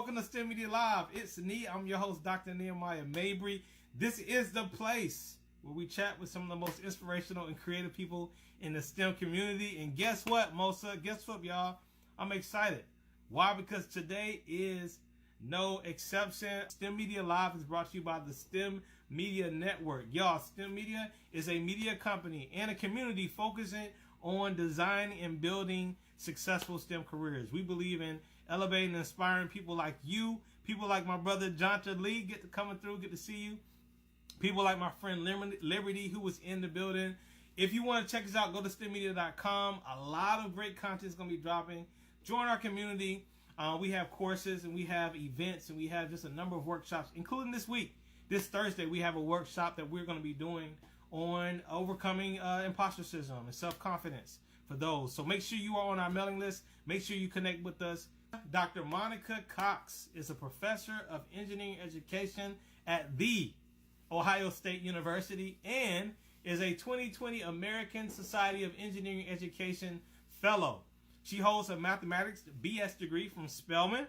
Welcome to STEMedia Live. It's me. I'm your host, Dr. Nehemiah Mabry. This is the place where we chat with some of the most inspirational and creative people in the STEM community. And guess what, Mosa? Guess what, y'all? I'm excited. Why? Because today is no exception. STEMedia Live is brought to you by the STEMedia Network. Y'all, STEMedia is a media company and a community focusing on designing and building successful STEM careers. We believe in elevating and inspiring people like you, people like my brother Jonathan Lee, get to coming through, get to see you. People like my friend Liberty, who was in the building. If you want to check us out, go to STEMedia.com. A lot of great content is going to be dropping. Join our community. We have courses and we have events and we have just a number of workshops, including this week. This Thursday, we have a workshop that we're going to be doing on overcoming imposter syndrome and self-confidence for those. So make sure you are on our mailing list. Make sure you connect with us. Dr. Monica Cox is a professor of engineering education at the Ohio State University and is a 2020 American Society of Engineering Education Fellow. She holds a mathematics BS degree from Spelman,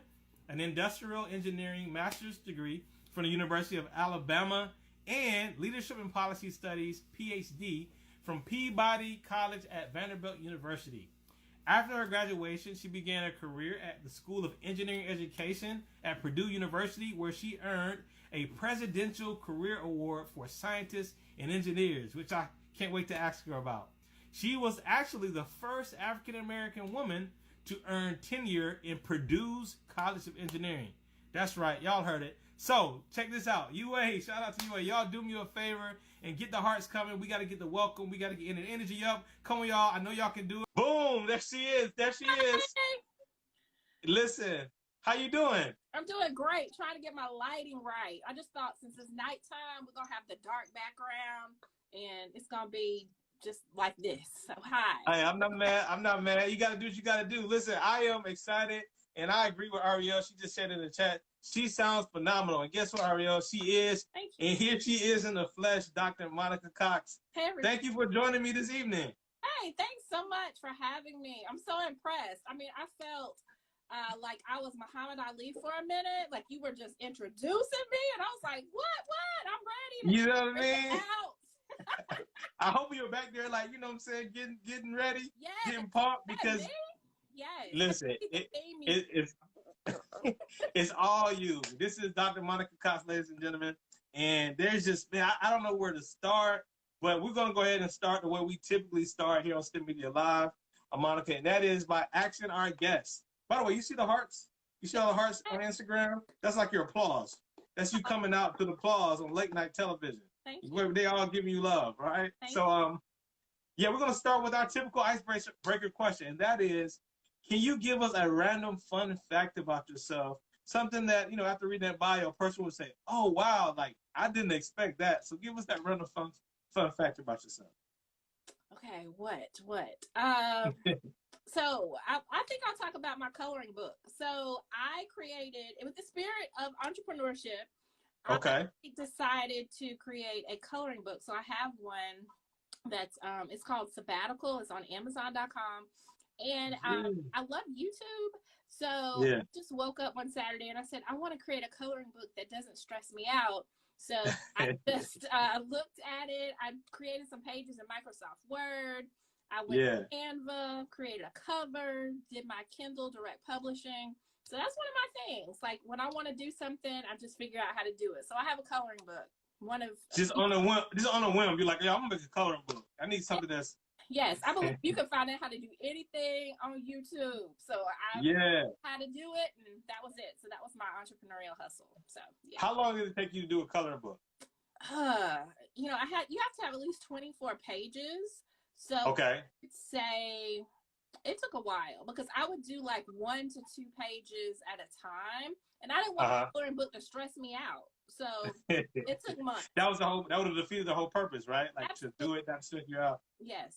an industrial engineering master's degree from the University of Alabama, and leadership and policy studies Ph.D. from Peabody College at Vanderbilt University. After her graduation, she began a career at the School of Engineering Education at Purdue University, where she earned a Presidential Career Award for Scientists and Engineers, which I can't wait to ask her about. She was actually the first African-American woman to earn tenure in Purdue's College of Engineering. That's right, y'all heard it. So, check this out. UA, shout out to UA. Y'all do me a favor and get the hearts coming. We got to get the welcome. We got to get the energy up. Come on, y'all. I know y'all can do it. Boom. There she is. There she is. Listen, how you doing? I'm doing great. Trying to get my lighting right. I just thought since it's nighttime, we're going to have the dark background and it's going to be just like this. So, hi. Hey, I'm not mad. I'm not mad. You got to do what you got to do. Listen, I am excited and I agree with Ariel. She just said in the chat, she sounds phenomenal. And guess what, Ariel? She is. Thank you. And here she is in the flesh, Dr. Monica Cox. Hey, thank you for joining me this evening. Hey, thanks so much for having me. I'm so impressed. I mean, I felt like I was Muhammad Ali for a minute. Like you were just introducing me. And I was like, what? I'm ready. You know what I mean? Out. I hope you were back there, like, you know what I'm saying, getting ready, yes, getting pumped, because, yes. Listen, it's all you. This is Dr. Monica Cox, ladies and gentlemen, and there's just, man, I don't know where to start, but we're going to go ahead and start the way we typically start here on STEMedia Live, Monica, and that is by asking our guests. By the way, you see the hearts? You see all the hearts on Instagram? That's like your applause. That's you coming out to the applause on late night television. Thank you. Where they all giving you love, right? Thank so, yeah, we're going to start with our typical icebreaker question, and that is, can you give us a random fun fact about yourself? Something that, you know, after reading that bio, a person would say, oh, wow, like, I didn't expect that. So give us that random fun fact about yourself. Okay, what? So I think I'll talk about my coloring book. So I created, with the spirit of entrepreneurship, okay, I decided to create a coloring book. So I have one that's, it's called Sabbatical. It's on Amazon.com. And I love YouTube. So yeah. I just woke up one Saturday and I said, I want to create a coloring book that doesn't stress me out. So I just looked at it. I created some pages in Microsoft Word. I went to Canva, created a cover, did my Kindle direct publishing. So that's one of my things. Like when I want to do something, I just figure out how to do it. So I have a coloring book. Just on a whim. You're like, yeah, I'm gonna make a coloring book. I need something that's. Yes, I believe you can find out how to do anything on YouTube. So I how to do it, and that was it. So that was my entrepreneurial hustle. So yeah. How long did it take you to do a coloring book? You know, you have to have at least 24 pages. So okay, I'd say it took a while because I would do like 1 to 2 pages at a time, and I didn't want the coloring book to stress me out. So it took months. That would have defeated the whole purpose, right? Like absolutely. To do it, not stress you out. Yes.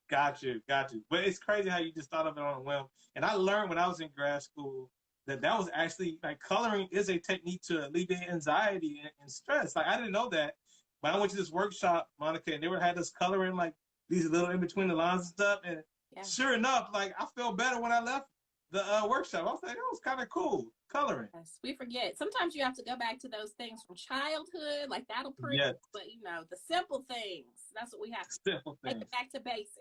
Got you. But it's crazy how you just thought of it on a whim. And I learned when I was in grad school that was actually, like, coloring is a technique to alleviate anxiety and stress. Like, I didn't know that. But I went to this workshop, Monica, and they had us coloring, like, these little in between the lines and stuff. And sure enough, like, I felt better when I left. the workshop. I was like, that was kind of cool, coloring. Yes, we forget. Sometimes you have to go back to those things from childhood, like that'll prove. Yes. But the simple things. That's what we have to Simple take things. it back to basics.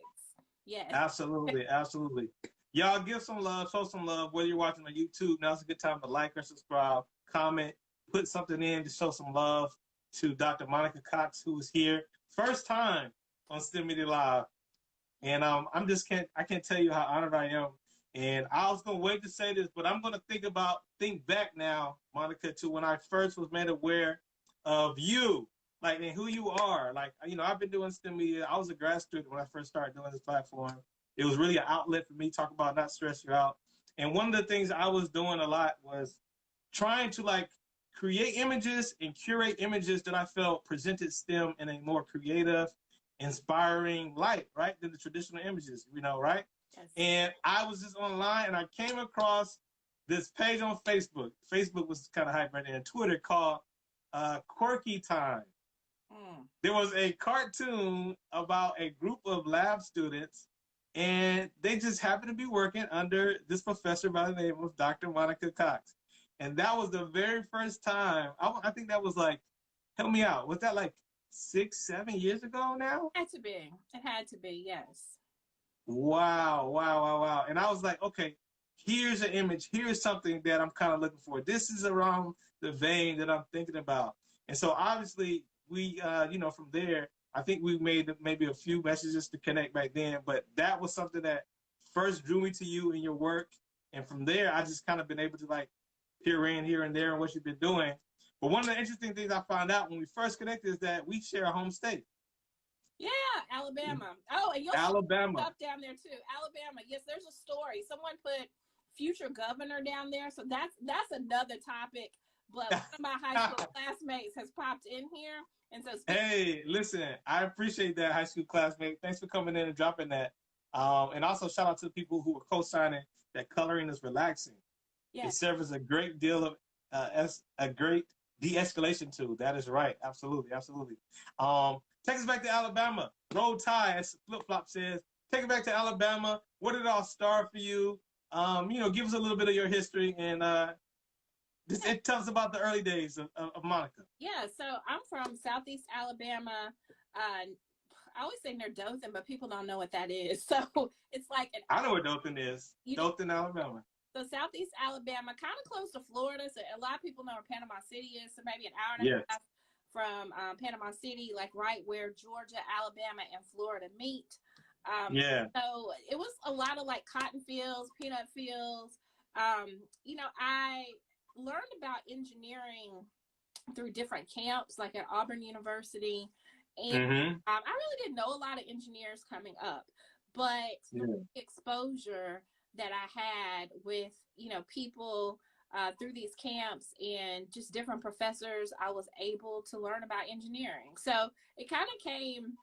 Yes. Absolutely, absolutely. Y'all give some love, show some love. Whether you're watching on YouTube, now's a good time to like or subscribe, comment, put something in to show some love to Dr. Monica Cox, who is here. First time on STEMedia Live. And I can't tell you how honored I am. And I was gonna wait to say this, but I'm gonna think back now, Monica, to when I first was made aware of you, like, and who you are. Like, I've been doing STEMedia. I was a grad student when I first started doing this platform. It was really an outlet for me, talk about not stress you out. And one of the things I was doing a lot was trying to like create images and curate images that I felt presented STEM in a more creative, inspiring light, right, than the traditional images, right? Yes. And I was just online and I came across this page on Facebook. Facebook was kind of hype right there, and Twitter, called Quirky Time. There was a cartoon about a group of lab students, and they just happened to be working under this professor by the name of Dr. Monica Cox. And that was the very first time, I think that was like, help me out, was that like 6-7 years ago now? It had to be, yes. Wow. And I was like, okay, here's an image, here's something that I'm kind of looking for. This is around the vein that I'm thinking about. And so obviously we, from there, I think we made maybe a few messages to connect back then, but that was something that first drew me to you and your work. And from there, I just kind of been able to like peer in here and there and what you've been doing. But one of the interesting things I found out when we first connected is that we share a home state. Yeah, Alabama. Oh, and you'll Alabama up down there too. Alabama. Yes, there's a story. Someone put future governor down there, so that's another topic. But one of my high school classmates has popped in here, and so. Hey, listen, I appreciate that, high school classmate. Thanks for coming in and dropping that. And also shout out to the people who are co-signing that coloring is relaxing. Yes. It serves as a great deal of a great de-escalation tool. That is right. Absolutely. Take us back to Alabama. Roll Tide, as Flip Flop says. Take it back to Alabama. Where did it all start for you? Give us a little bit of your history and tell us about the early days of Monica. Yeah, so I'm from Southeast Alabama. I always say near Dothan, but people don't know what that is. So it's like I know what Dothan is. Dothan, Alabama. So Southeast Alabama, kind of close to Florida. So a lot of people know where Panama City is. So maybe an hour and a half from Panama City, like right where Georgia, Alabama, and Florida meet. So it was a lot of like cotton fields, peanut fields. I learned about engineering through different camps, like at Auburn University. And I really didn't know a lot of engineers coming up, but the exposure that I had with, people through these camps and just different professors, I was able to learn about engineering. So it kind of came,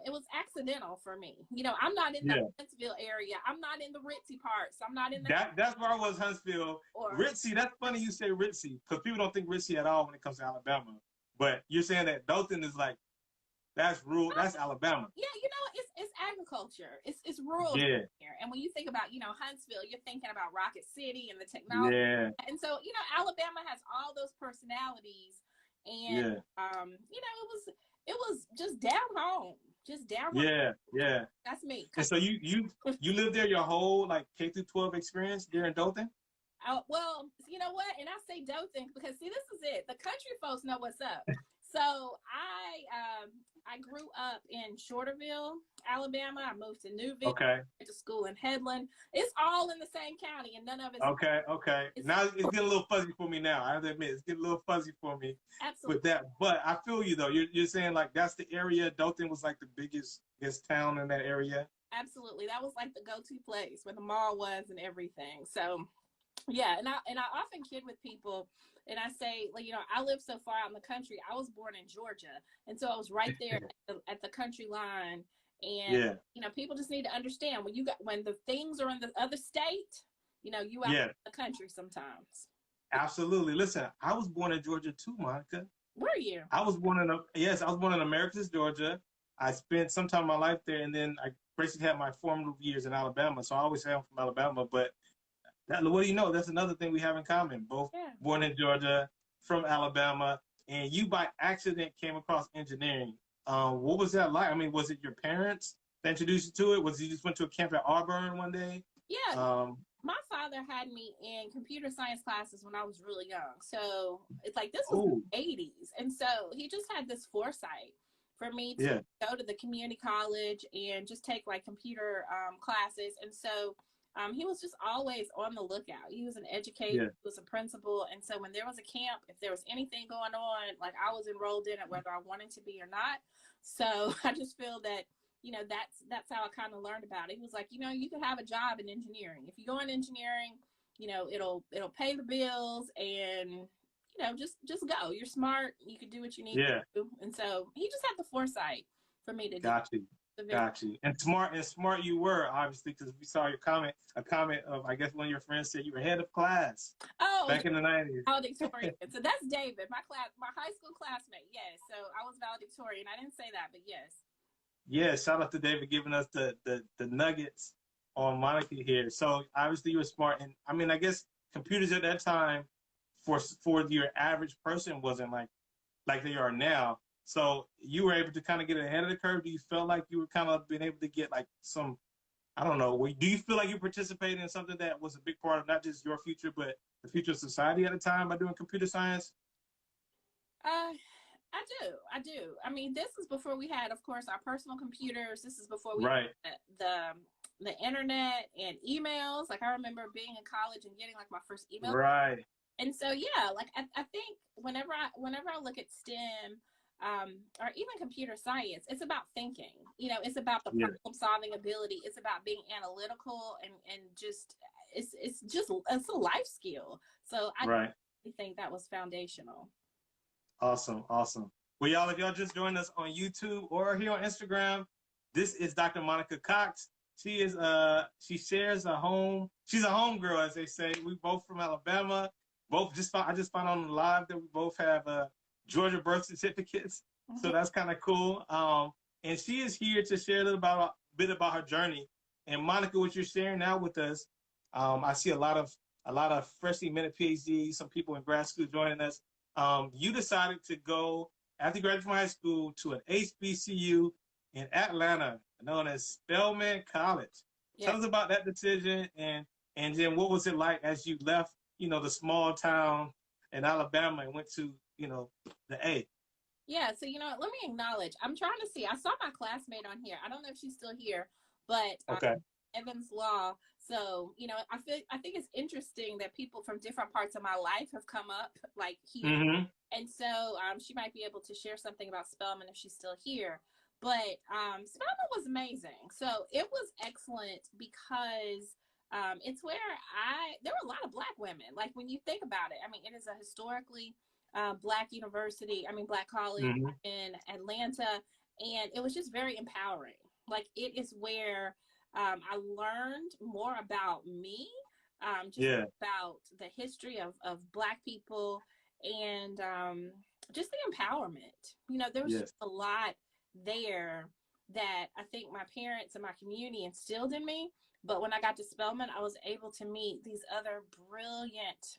it was accidental for me. I'm not in the Huntsville area. I'm not in the ritzy parts. I'm not in the... That's where I was, Huntsville. Ritzy, that's funny you say ritzy, because people don't think ritzy at all when it comes to Alabama. But you're saying that Dothan is like, that's rural, that's Alabama. Yeah, it's agriculture. It's rural here. And when you think about, Huntsville, you're thinking about Rocket City and the technology. Yeah. And so, Alabama has all those personalities. And it was just down home. Just down home. Yeah. That's me. And so you lived there your whole like K through 12 experience there in Dothan? Well, you know what? And I say Dothan because see, this is it. The country folks know what's up. So I grew up in Shorterville, Alabama. I moved to Newville. Okay. Went to school in Headland. It's all in the same county, and none of it. Okay. Now it's getting a little fuzzy for me now. I have to admit, it's getting a little fuzzy for me. Absolutely. With that. But I feel you though. You're saying like that's the area. Dothan was like the biggest town in that area. Absolutely. That was like the go-to place where the mall was and everything. So yeah, and I often kid with people. And I say, I live so far out in the country. I was born in Georgia. And so I was right there at the country line. And, people just need to understand when the things are in the other state, you out in the country sometimes. Absolutely. Listen, I was born in Georgia too, Monica. Were you? I was born in Americus, Georgia. I spent some time of my life there. And then I basically had my formative years in Alabama. So I always say I'm from Alabama. But What do you know? That's another thing we have in common. Both born in Georgia, from Alabama, and you by accident came across engineering. What was that like? I mean, was it your parents that introduced you to it? Was you just went to a camp at Auburn one day? Yeah. My father had me in computer science classes when I was really young. So it's like this was the 80s. And so he just had this foresight for me to go to the community college and just take like computer classes. And so he was just always on the lookout. He was an educator, he was a principal. And so when there was a camp, if there was anything going on, like I was enrolled in it, whether I wanted to be or not. So I just feel that, you know, that's how I kind of learned about it. He was like, you know, you could have a job in engineering. If you go in engineering, you know, it'll pay the bills and, you know, just go. You're smart. You can do what you need to do. And so he just had the foresight for me to do. Got you. And smart you were, obviously, because we saw your comment, a comment of, I guess one of your friends said you were head of class back in the 90s. Valedictorian. So that's David, my high school classmate. Yes. So I was valedictorian. I didn't say that, but yes. Yeah, shout out to David giving us the nuggets on Monica here. So obviously you were smart, and I mean, I guess computers at that time for your average person wasn't like they are now. So you were able to kind of get ahead of the curve. Do you feel like you were kind of been able to get like some, I don't know, do you feel like you participated in something that was a big part of not just your future, but the future of society at the time by doing computer science? I do. I mean, this is before we had, of course, our personal computers. This is before we had the internet and emails. Like I remember being in college and getting like my first email. Right. And so, yeah, like I think whenever I look at STEM, or even computer science, it's about thinking. You know, it's about the problem solving ability. It's about being analytical and just it's a life skill. So I think that was foundational. Awesome. Well, y'all, if y'all just joined us on YouTube or here on Instagram, this is Dr. Monica Cox. She shares a home. She's a home girl, as they say. We both from Alabama. I just found on the live that we both have Georgia birth certificates. Mm-hmm. So that's kind of cool. And she is here to share a bit about her journey. And Monica, what you're sharing now with us, I see a lot of freshly minute PhDs, some people in grad school joining us. You decided to go, after you graduated from high school, to an HBCU in Atlanta, known as Spelman College. Tell us about that decision, and then what was it like as you left, you know, the small town in Alabama and went to, you know, the A? Yeah, so, you know, let me acknowledge. I'm trying to see. I saw my classmate on here. I don't know if she's still here, but Evans Law. So, you know, I think it's interesting that people from different parts of my life have come up like here. Mm-hmm. And so she might be able to share something about Spelman if she's still here. But Spelman was amazing. So it was excellent because it's where there were a lot of Black women. Like when you think about it, I mean, it is a historically Black Black college in Atlanta. And it was just very empowering. Like it is where I learned more about me, about the history of Black people and just the empowerment. You know, there was just a lot there that I think my parents and my community instilled in me. But when I got to Spelman, I was able to meet these other brilliant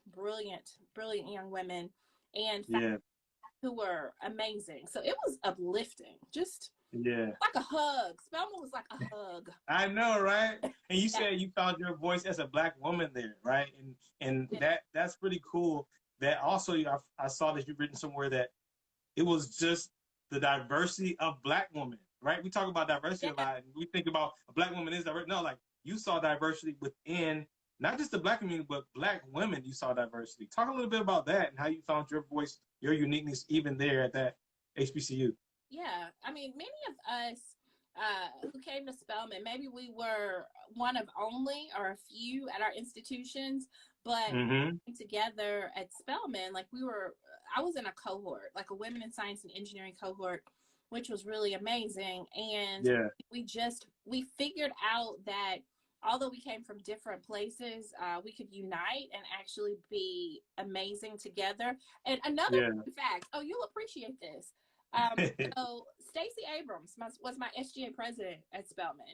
young women and who were amazing. So it was uplifting. Just like a hug. Spelman was like a hug. I know, right? And you said you found your voice as a Black woman there, right? And that's pretty cool. That also, I saw that you've written somewhere that it was just the diversity of Black women, right? We talk about diversity a lot, and we think about a Black woman is diverse. No, like you saw diversity within not just the Black community, but Black women. You saw diversity. Talk a little bit about that and how you found your voice, your uniqueness, even there at that HBCU. Yeah, I mean, many of us who came to Spelman, maybe we were one of only or a few at our institutions, but together at Spelman, like I was in a cohort, like a women in science and engineering cohort, which was really amazing. And we figured out that although we came from different places, we could unite and actually be amazing together. And another fact, you'll appreciate this. So Stacey Abrams was my SGA president at Spelman.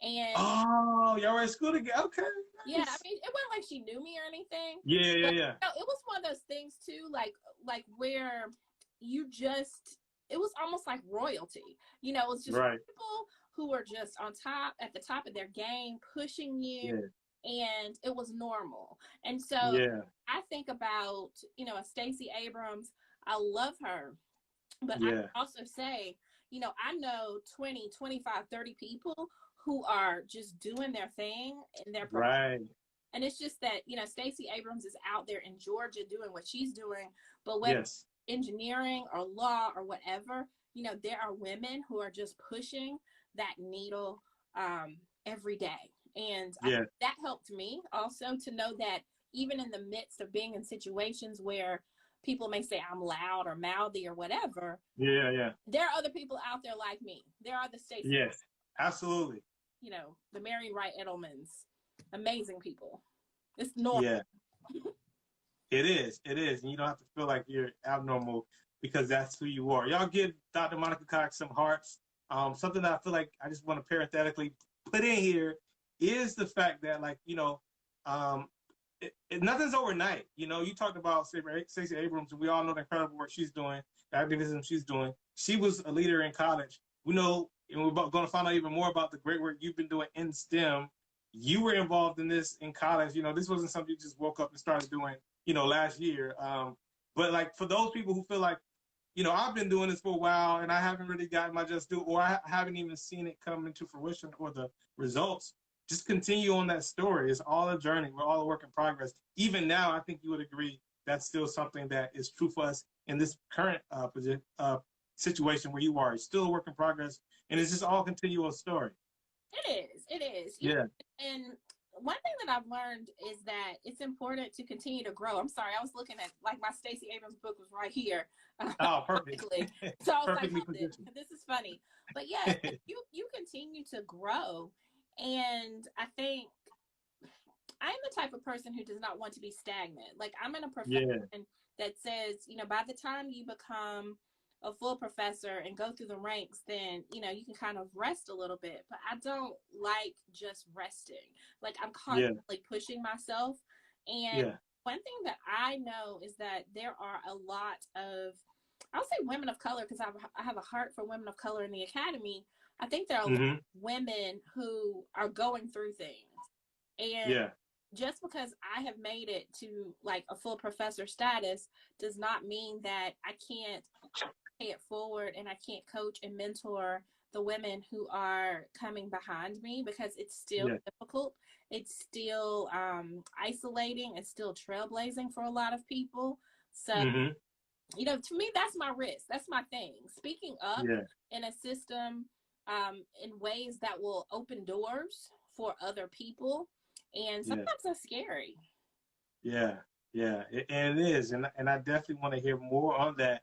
And oh, y'all were at school together. Okay. yeah, Nice. I mean, it wasn't like she knew me or anything. Yeah, yeah, But yeah. you know, it was one of those things too, like where you just, it was almost like royalty. You know, it was just Right. people who were just on top, at the top of their game, pushing you, Yeah. and it was normal. And so Yeah. I think about, you know, a Stacey Abrams. I love her, but I Yeah. also say, you know, I know 20, 25, 30 people who are just doing their thing and they're, Right. and it's just that, you know, Stacey Abrams is out there in Georgia doing what she's doing, but whether Yes. engineering or law or whatever, you know, there are women who are just pushing that needle every day. And I Yeah. think that helped me also to know that even in the midst of being in situations where people may say I'm loud or mouthy or whatever, Yeah. Yeah. there are other people out there like me. There are the Stacey, Yes. Absolutely. you know, the Mary Wright Edelmans, amazing people. It's normal. Yeah. It is. It is. And you don't have to feel like you're abnormal because that's who you are. Y'all give Dr. Monica Cox some hearts. Something that I feel like I just want to parenthetically put in here is the fact that, like, you know, nothing's overnight. You know, you talked about Stacey Abrams, and we all know the incredible work she's doing, the activism she's doing. She was a leader in college. We know, and we're going to find out even more about the great work you've been doing in STEM. You were involved in this in college. You know, this wasn't something you just woke up and started doing, you know, last year. But like for those people who feel like, you know, I've been doing this for a while and I haven't really gotten my just due, or I haven't even seen it come into fruition or the results, just continue on that story. It's all a journey. We're all a work in progress. Even now, I think you would agree that's still something that is true for us in this current situation where you are. It's still a work in progress, and it's just all continual story. It is. It is. Yeah. And one thing that I've learned is that it's important to continue to grow. I'm sorry, I was looking at, like, my Stacey Abrams book was right here. Oh, perfect. So I was Perfectly like, positioned. this is funny. But yes, you continue to grow. And I think I'm the type of person who does not want to be stagnant. Like, I'm in a profession that says, you know, by the time you become a full professor and go through the ranks, then, you know, you can kind of rest a little bit. But I don't like just resting. Like, I'm constantly pushing myself. And one thing that I know is that there are a lot of, I'll say women of color, because I have a heart for women of color in the academy. I think there are a lot of women who are going through things. And just because I have made it to like a full professor status does not mean that I can't pay it forward and I can't coach and mentor the women who are coming behind me, because it's still difficult. It's still isolating. It's still trailblazing for a lot of people. So, you know, to me, that's my risk. That's my thing. Speaking up in a system in ways that will open doors for other people. And sometimes that's scary. Yeah, and it is. And I definitely want to hear more on that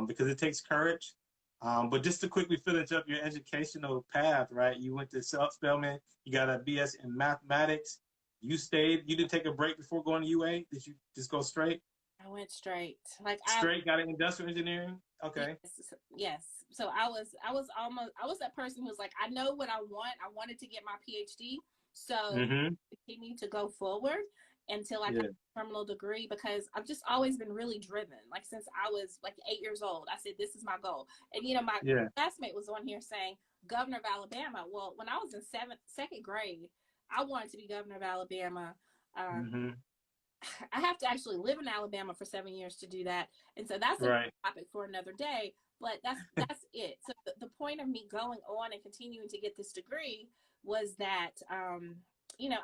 because it takes courage. But just to quickly finish up your educational path, right? You went to Spelman, you got a BS in mathematics. You stayed, you didn't take a break before going to UA? Did you just go straight? I went straight. Got an industrial engineering? Okay. Yes. So I was that person who was like, I know what I want. I wanted to get my Ph.D. So continue to go forward until I got a terminal degree, because I've just always been really driven. Like since I was like 8 years old, I said, this is my goal. And, you know, my classmate was on here saying governor of Alabama. Well, when I was in second grade, I wanted to be governor of Alabama. I have to actually live in Alabama for 7 years to do that. And so that's a topic for another day. But that's it. So the point of me going on and continuing to get this degree was that, you know,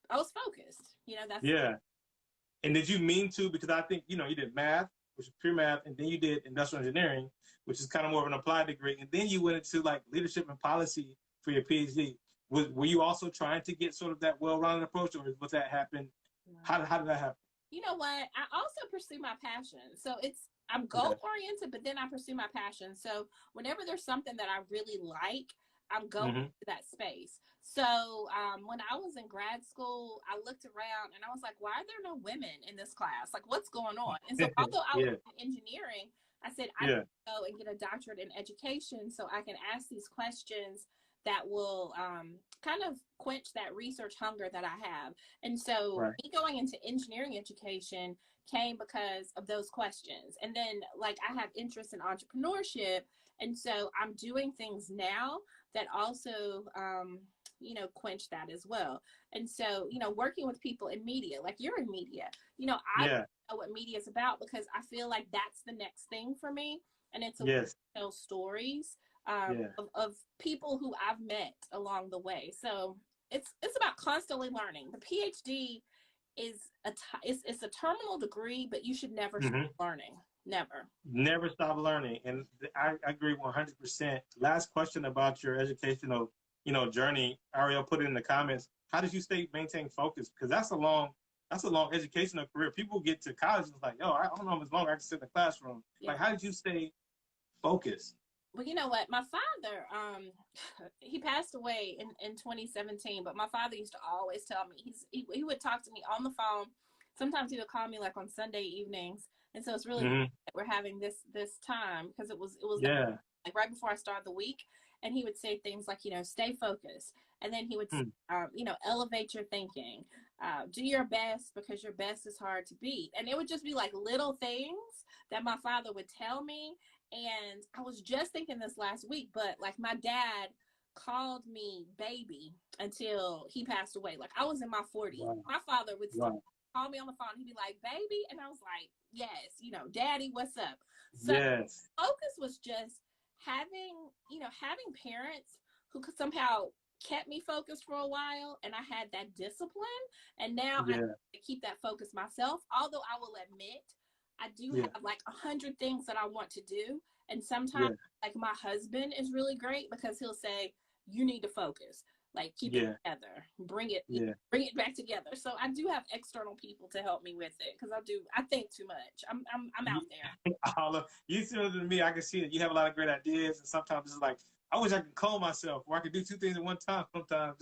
I was focused, you know, that's it. And did you mean to, because I think, you know, you did math, which is pure math, and then you did industrial engineering, which is kind of more of an applied degree. And then you went into like leadership and policy for your PhD. Were you also trying to get sort of that well-rounded approach, or was that happen? How did that happen? You know what? I also pursue my passion. So I'm goal-oriented, but then I pursue my passion. So whenever there's something that I really like, I'm going to that space. So when I was in grad school, I looked around and I was like, why are there no women in this class? Like, what's going on? And so although I was in engineering, I said, I need to go and get a doctorate in education so I can ask these questions that will kind of quench that research hunger that I have. And so me going into engineering education came because of those questions. And then like I have interest in entrepreneurship. And so I'm doing things now that also, you know, quench that as well. And so, you know, working with people in media, like you're in media, you know, I know what media is about because I feel like that's the next thing for me. And it's a way to tell stories of people who I've met along the way. So it's about constantly learning. The PhD is it's a terminal degree, but you should never stop learning. Never stop learning. And I agree 100%. Last question about your educational, you know, journey. Ariel put it in the comments. How did you maintain focus? Because that's a long educational career. People get to college and it's like, yo, I don't know if it's long I can sit in the classroom. Like, how did you stay focused? Well, you know what? My father, he passed away in 2017, but my father used to always tell me, he would talk to me on the phone. Sometimes he would call me like on Sunday evenings. And so it's really that we're having this time because it was like right before I started the week. And he would say things like, you know, stay focused. And then he would, you know, elevate your thinking, do your best because your best is hard to beat. And it would just be like little things that my father would tell me. And I was just thinking this last week, but like my dad called me baby until he passed away. Like I was in my 40s. My father would still call me on the phone. He'd be like, baby. And I was like, yes, you know, daddy, what's up? So focus was just having parents who could somehow kept me focused for a while, and I had that discipline. And now I keep that focus myself. Although I will admit, I do have like 100 things that I want to do. And sometimes like my husband is really great because he'll say, you need to focus, like keep it together, bring it back together. So I do have external people to help me with it because I think too much. I'm out there. You similar to me, I can see that you have a lot of great ideas, and sometimes it's like, I wish I could calm myself or I could do two things at one time sometimes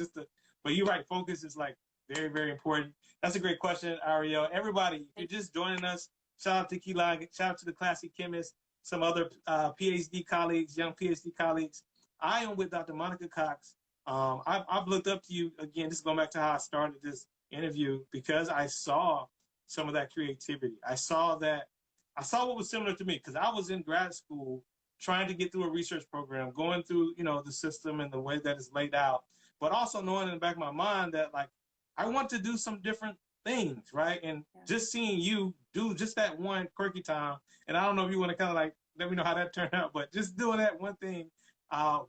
but you're right, focus is like very, very important. That's a great question, Ariel. Everybody, if you're just joining us, shout out to Keelan, shout out to the Classic Chemist, some other PhD colleagues, young PhD colleagues. I am with Dr. Monica Cox. I've looked up to you, again, this is going back to how I started this interview, because I saw some of that creativity. I saw what was similar to me, because I was in grad school trying to get through a research program, going through, you know, the system and the way that it's laid out, but also knowing in the back of my mind that, like, I want to do some different things, right? And just seeing you do just that one quirky time, and I don't know if you want to kind of like let me know how that turned out, but just doing that one thing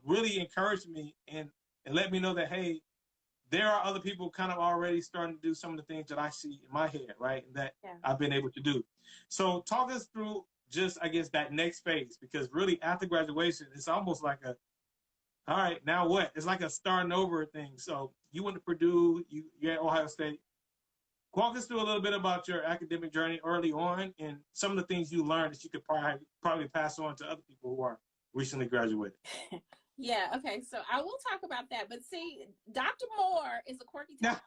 really encouraged me and let me know that, hey, there are other people kind of already starting to do some of the things that I see in my head, right? That I've been able to do. So talk us through just, I guess, that next phase, because really after graduation, it's almost like all right, now what? It's like a starting over thing. So you went to Purdue, you're at Ohio State. Walk us through a little bit about your academic journey early on and some of the things you learned that you could probably pass on to other people who are recently graduated. Yeah, okay, so I will talk about that. But see, Dr. Moore is a quirky time.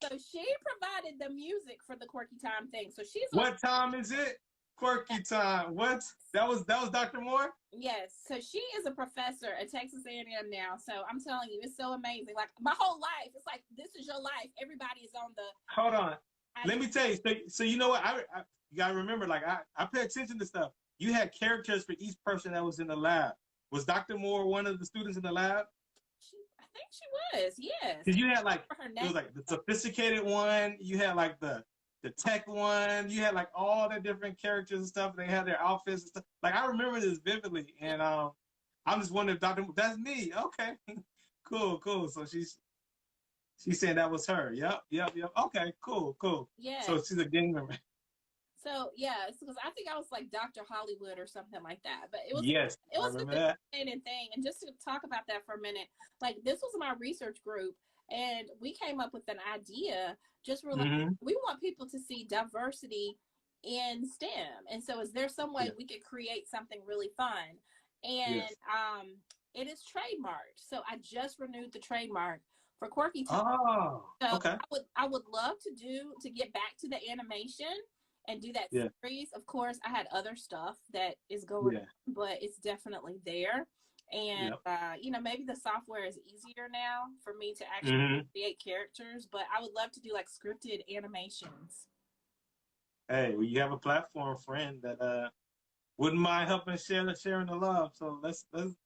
So she provided the music for the quirky time thing. So she's what time is it? Quirky time. What? That was Dr. Moore? Yes. So she is a professor at Texas A&M now. So I'm telling you, it's so amazing. Like my whole life, it's like, this is your life. Everybody is on the. Hold on. Let me tell you. So you know what? You gotta remember, like I pay attention to stuff. You had characters for each person that was in the lab. Was Dr. Moore one of the students in the lab? I think she was. Yes. Because you had like it was like the sophisticated one. You had like the tech one. You had like all the different characters and stuff. They had their outfits and stuff. Like I remember this vividly, and I'm just wondering if that's me. Okay, cool. So she's saying that was her. Yep. Okay, cool. Yeah. So she's a gang member. So yeah, because I think I was like Dr. Hollywood or something like that. But it was a fascinating thing. And just to talk about that for a minute, like this was my research group, and we came up with an idea. Just really, we want people to see diversity in STEM, and so is there some way we could create something really fun? And it is trademarked. So I just renewed the trademark for Quirky Time. Oh, so okay. I would love to get back to the animation and do that series. Of course, I had other stuff that is going on, but it's definitely there. And, Yep. you know, maybe the software is easier now for me to actually create characters, but I would love to do like scripted animations. Hey, well, you have a platform, friend, that wouldn't mind helping sharing the love. So let's. I'm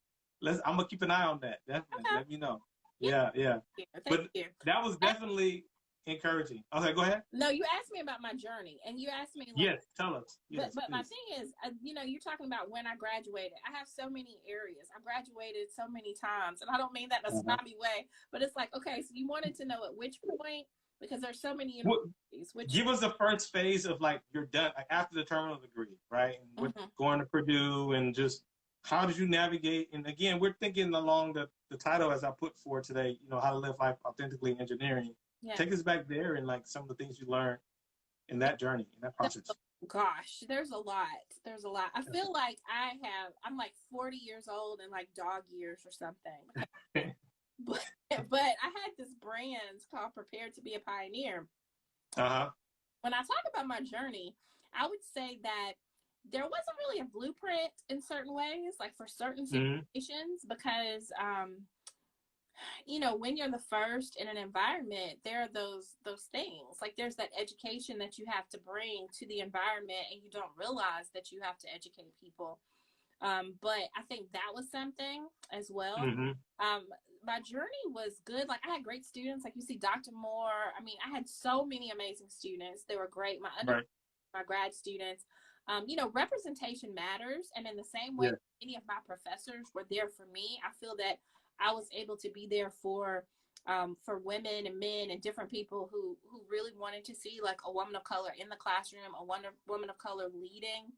gonna keep an eye on that. Definitely, Okay. let me know. Yeah. Yeah. Thank you. That was definitely encouraging. Okay, go ahead. No, you asked me about my journey, and you asked me like, Yes, tell us. Yes, but my please. thing is, you know, you're talking about when I graduated. I have so many areas. I graduated so many times, and I don't mean that in a snobby way, but it's like, okay, so you wanted to know at which point, because there's so many universities. Give us the first phase of like you're done, like after the terminal degree, right? And we're going to Purdue, and just how did you navigate? And again, we're thinking along the title as I put forward today. You know, how to live life authentically in engineering. Yeah. Take us back there and like some of the things you learned in that journey, in that process. Gosh, there's a lot. There's a lot. I feel like I'm like 40 years old in like dog years or something. But I had this brand called Prepared to be a Pioneer. When I talk about my journey, I would say that there wasn't really a blueprint in certain ways, like for certain situations, because you know, when you're the first in an environment, there are those things. Like there's that education that you have to bring to the environment, and you don't realize that you have to educate people. But I think that was something as well. My journey was good. Like I had great students. Like you see Dr. Moore. I mean, I had so many amazing students. They were great. My grad students. You know, representation matters. And in the same way, many of my professors were there for me. I feel that I was able to be there for women and men and different people who really wanted to see like a woman of color in the classroom, a woman of color leading,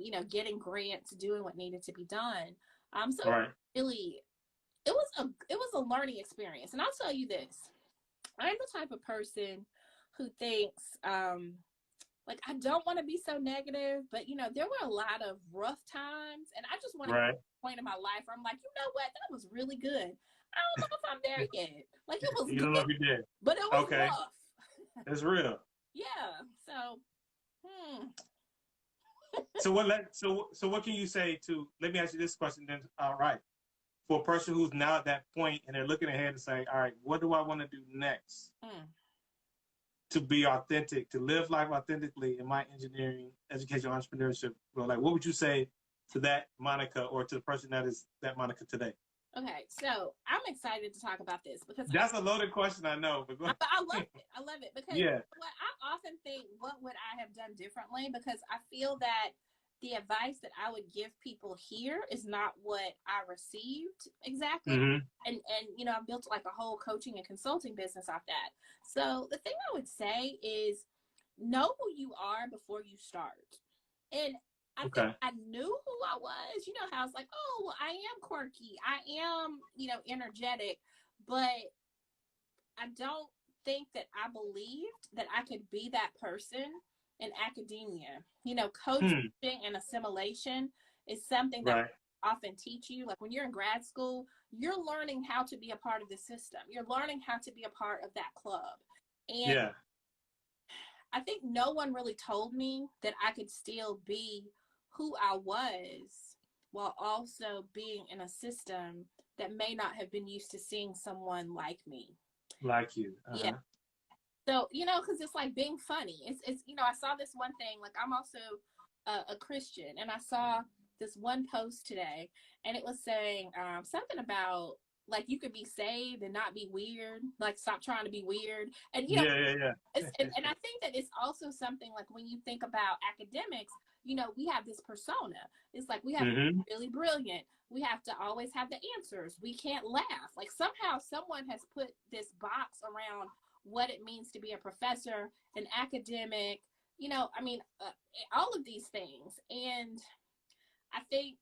you know, getting grants, doing what needed to be done. So really, it was a learning experience. And I'll tell you this, I'm the type of person who thinks, like, I don't want to be so negative, but you know, there were a lot of rough times, and I just want to get to a point in my life where I'm like, you know what, that was really good. I don't know if I'm there yet. Like it was you good, don't know if you did, but it was rough. It's real. Yeah. So. So what can you say to? Let me ask you this question then. All right, for a person who's now at that point and they're looking ahead and saying, all right, what do I want to do next? To be authentic, to live life authentically in my engineering, education, entrepreneurship role. Like, what would you say to that Monica, or to the person that is that Monica today? Okay, so I'm excited to talk about this because that's a loaded question, I know. But I love it. I love it because what I often think, what would I have done differently? Because I feel that the advice that I would give people here is not what I received exactly. And you know, I built like a whole coaching and consulting business off that. So the thing I would say is know who you are before you start. And I think I knew who I was. You know how it's like, oh, well, I am quirky. I am, you know, energetic. But I don't think that I believed that I could be that person in academia. You know, coaching and assimilation is something that I often teach you. Like when you're in grad school, you're learning how to be a part of the system. You're learning how to be a part of that club. And I think no one really told me that I could still be who I was while also being in a system that may not have been used to seeing someone like me. Like you. Yeah. So, you know, because it's like being funny. It's you know, I saw this one thing, like I'm also a Christian, and I saw this one post today, and it was saying something about like you could be saved and not be weird, like stop trying to be weird. And you know, and I think that it's also something like when you think about academics, you know, we have this persona. It's like we have to be really brilliant. We have to always have the answers. We can't laugh. Like somehow someone has put this box around what it means to be a professor, an academic, you know, I mean, all of these things. And I think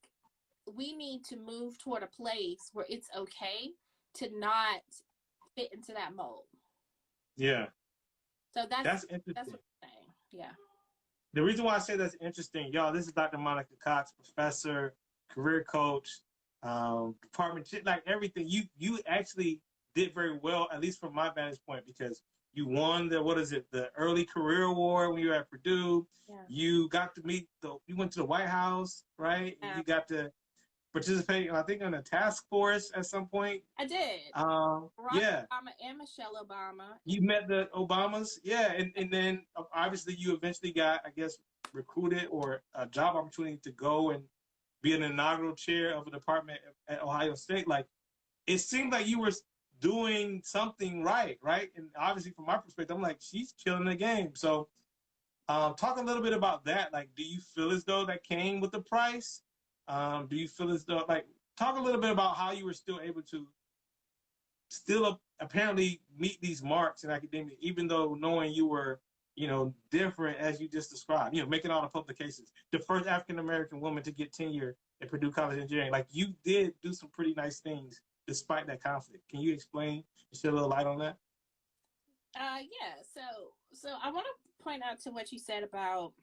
we need to move toward a place where it's okay to not fit into that mold. Yeah. So that's interesting. That's what I'm saying. Yeah. The reason why I say that's interesting, y'all, this is Dr. Monica Cox, professor, career coach, department, like everything. You actually did very well, at least from my vantage point, because you won the early career award when you were at Purdue. Yeah. You got to meet you went to the White House, right? Yeah. And you got to participating, I think, on a task force at some point. I did. Barack Yeah. Obama and Michelle Obama. You met the Obamas, yeah, and then obviously you eventually got, I guess, recruited or a job opportunity to go and be an inaugural chair of a department at Ohio State. Like, it seemed like you were doing something right? And obviously, from my perspective, I'm like, she's killing the game. So, talk a little bit about that. Like, do you feel as though that came with the price? Do you feel as though, like, talk a little bit about how you were still able to apparently meet these marks in academia, even though knowing you were, different as you just described, making all the publications, the first African-American woman to get tenure at Purdue College Engineering. Like, you did do some pretty nice things despite that conflict. Can you explain, shed a little light on that? Yeah. So I want to point out to what you said about,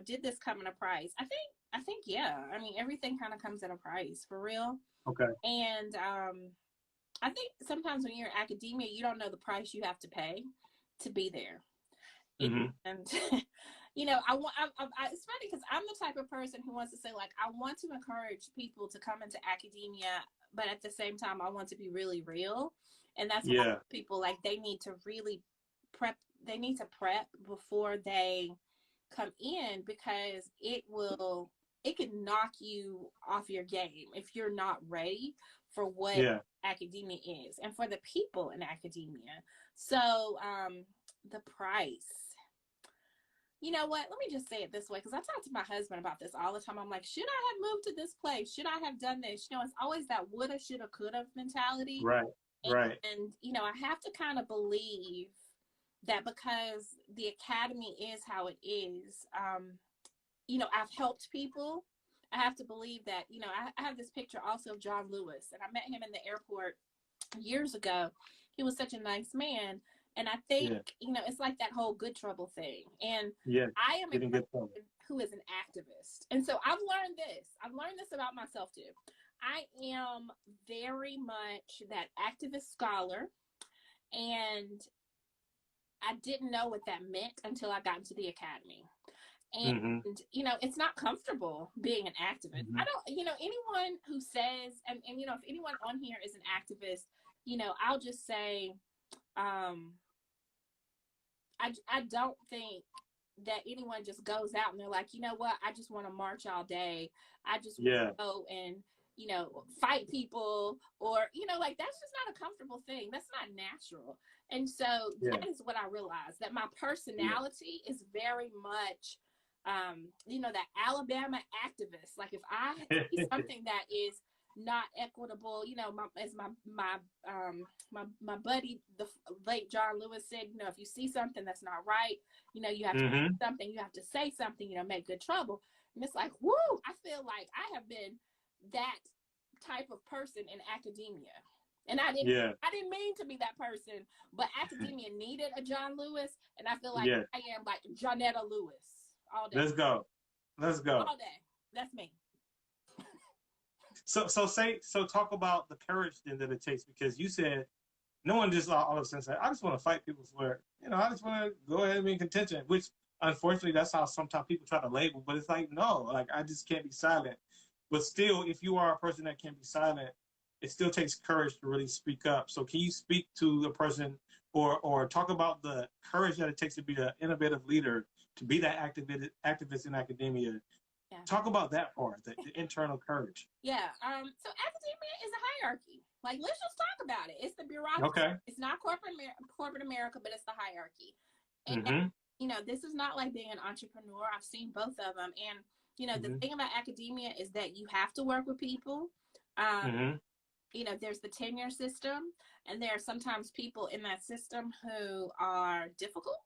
did this come at a price? I think, yeah. I mean, everything kind of comes at a price, for real. Okay. And I think sometimes when you're in academia, you don't know the price you have to pay to be there. Mm-hmm. And it's funny because I'm the type of person who wants to say, like, I want to encourage people to come into academia, but at the same time, I want to be really real. And that's why people, like, they need to really prep. They need to prep before they come in, because it can knock you off your game if you're not ready for what academia is and for the people in academia. So the price. You know what? Let me just say it this way, because I talk to my husband about this all the time. I'm like, should I have moved to this place? Should I have done this? It's always that woulda, shoulda, coulda mentality. Right. And I have to kind of believe that because the academy is how it is, I've helped people. I have to believe that, I have this picture also of John Lewis, and I met him in the airport years ago. He was such a nice man. And I think, it's like that whole good trouble thing. And I am a person who is an activist. And so I've learned this about myself too. I am very much that activist scholar. And I didn't know what that meant until I got into the academy. And, it's not comfortable being an activist. I don't, anyone who says, and if anyone on here is an activist, I'll just say, I don't think that anyone just goes out and they're like, you know what, I just want to march all day. I just want to go and, fight people, or, like, that's just not a comfortable thing. That's not natural. And so that is what I realized, that my personality is very much, that Alabama activist. Like, if I see something that is not equitable, as my buddy, the late John Lewis said, if you see something that's not right, you have to do something, you have to say something, make good trouble. And it's like, woo, I feel like I have been that type of person in academia. And I didn't mean to be that person, but academia needed a John Lewis, and I feel like I am like Johnetta Lewis all day. Let's go all day. That's me. So talk about the courage then that it takes, because you said no one just all of a sudden said, I just want to fight people for, I just want to go ahead and be in contention, which unfortunately that's how sometimes people try to label, but it's like, no, like, I just can't be silent. But still, if you are a person that can be silent, it still takes courage to really speak up. So can you speak to the person or talk about the courage that it takes to be an innovative leader, to be that activist in academia? Talk about that part, the internal courage. So academia is a hierarchy. Like, let's just talk about it. It's the bureaucracy. Okay. It's not corporate America, but it's the hierarchy. And, this is not like being an entrepreneur. I've seen both of them. And, the thing about academia is that you have to work with people. There's the tenure system, and there are sometimes people in that system who are difficult,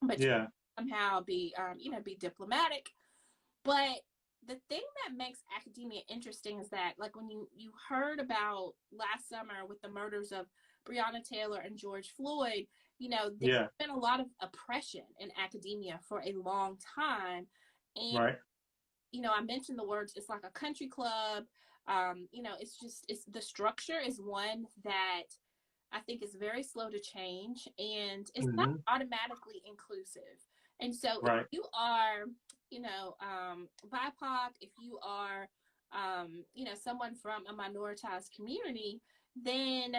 but you somehow be diplomatic. But the thing that makes academia interesting is that, like, when you heard about last summer with the murders of Breonna Taylor and George Floyd, there's been a lot of oppression in academia for a long time. And, I mentioned the words, it's like a country club. It's the structure is one that I think is very slow to change, and it's not automatically inclusive. And so if you are, BIPOC, if you are you know, someone from a minoritized community, then